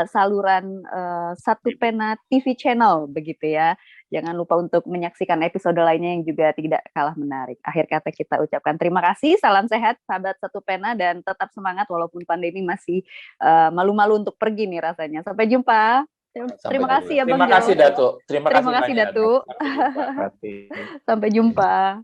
saluran Satu Pena TV Channel, begitu ya. Jangan lupa untuk menyaksikan episode lainnya yang juga tidak kalah menarik. Akhir kata kita ucapkan terima kasih, salam sehat sahabat Satu Pena, dan tetap semangat walaupun pandemi masih malu-malu untuk pergi nih rasanya. Sampai jumpa. Terima kasih ya Bang Jo. Terima kasih Datuk. Terima kasih Datuk. Sampai jumpa.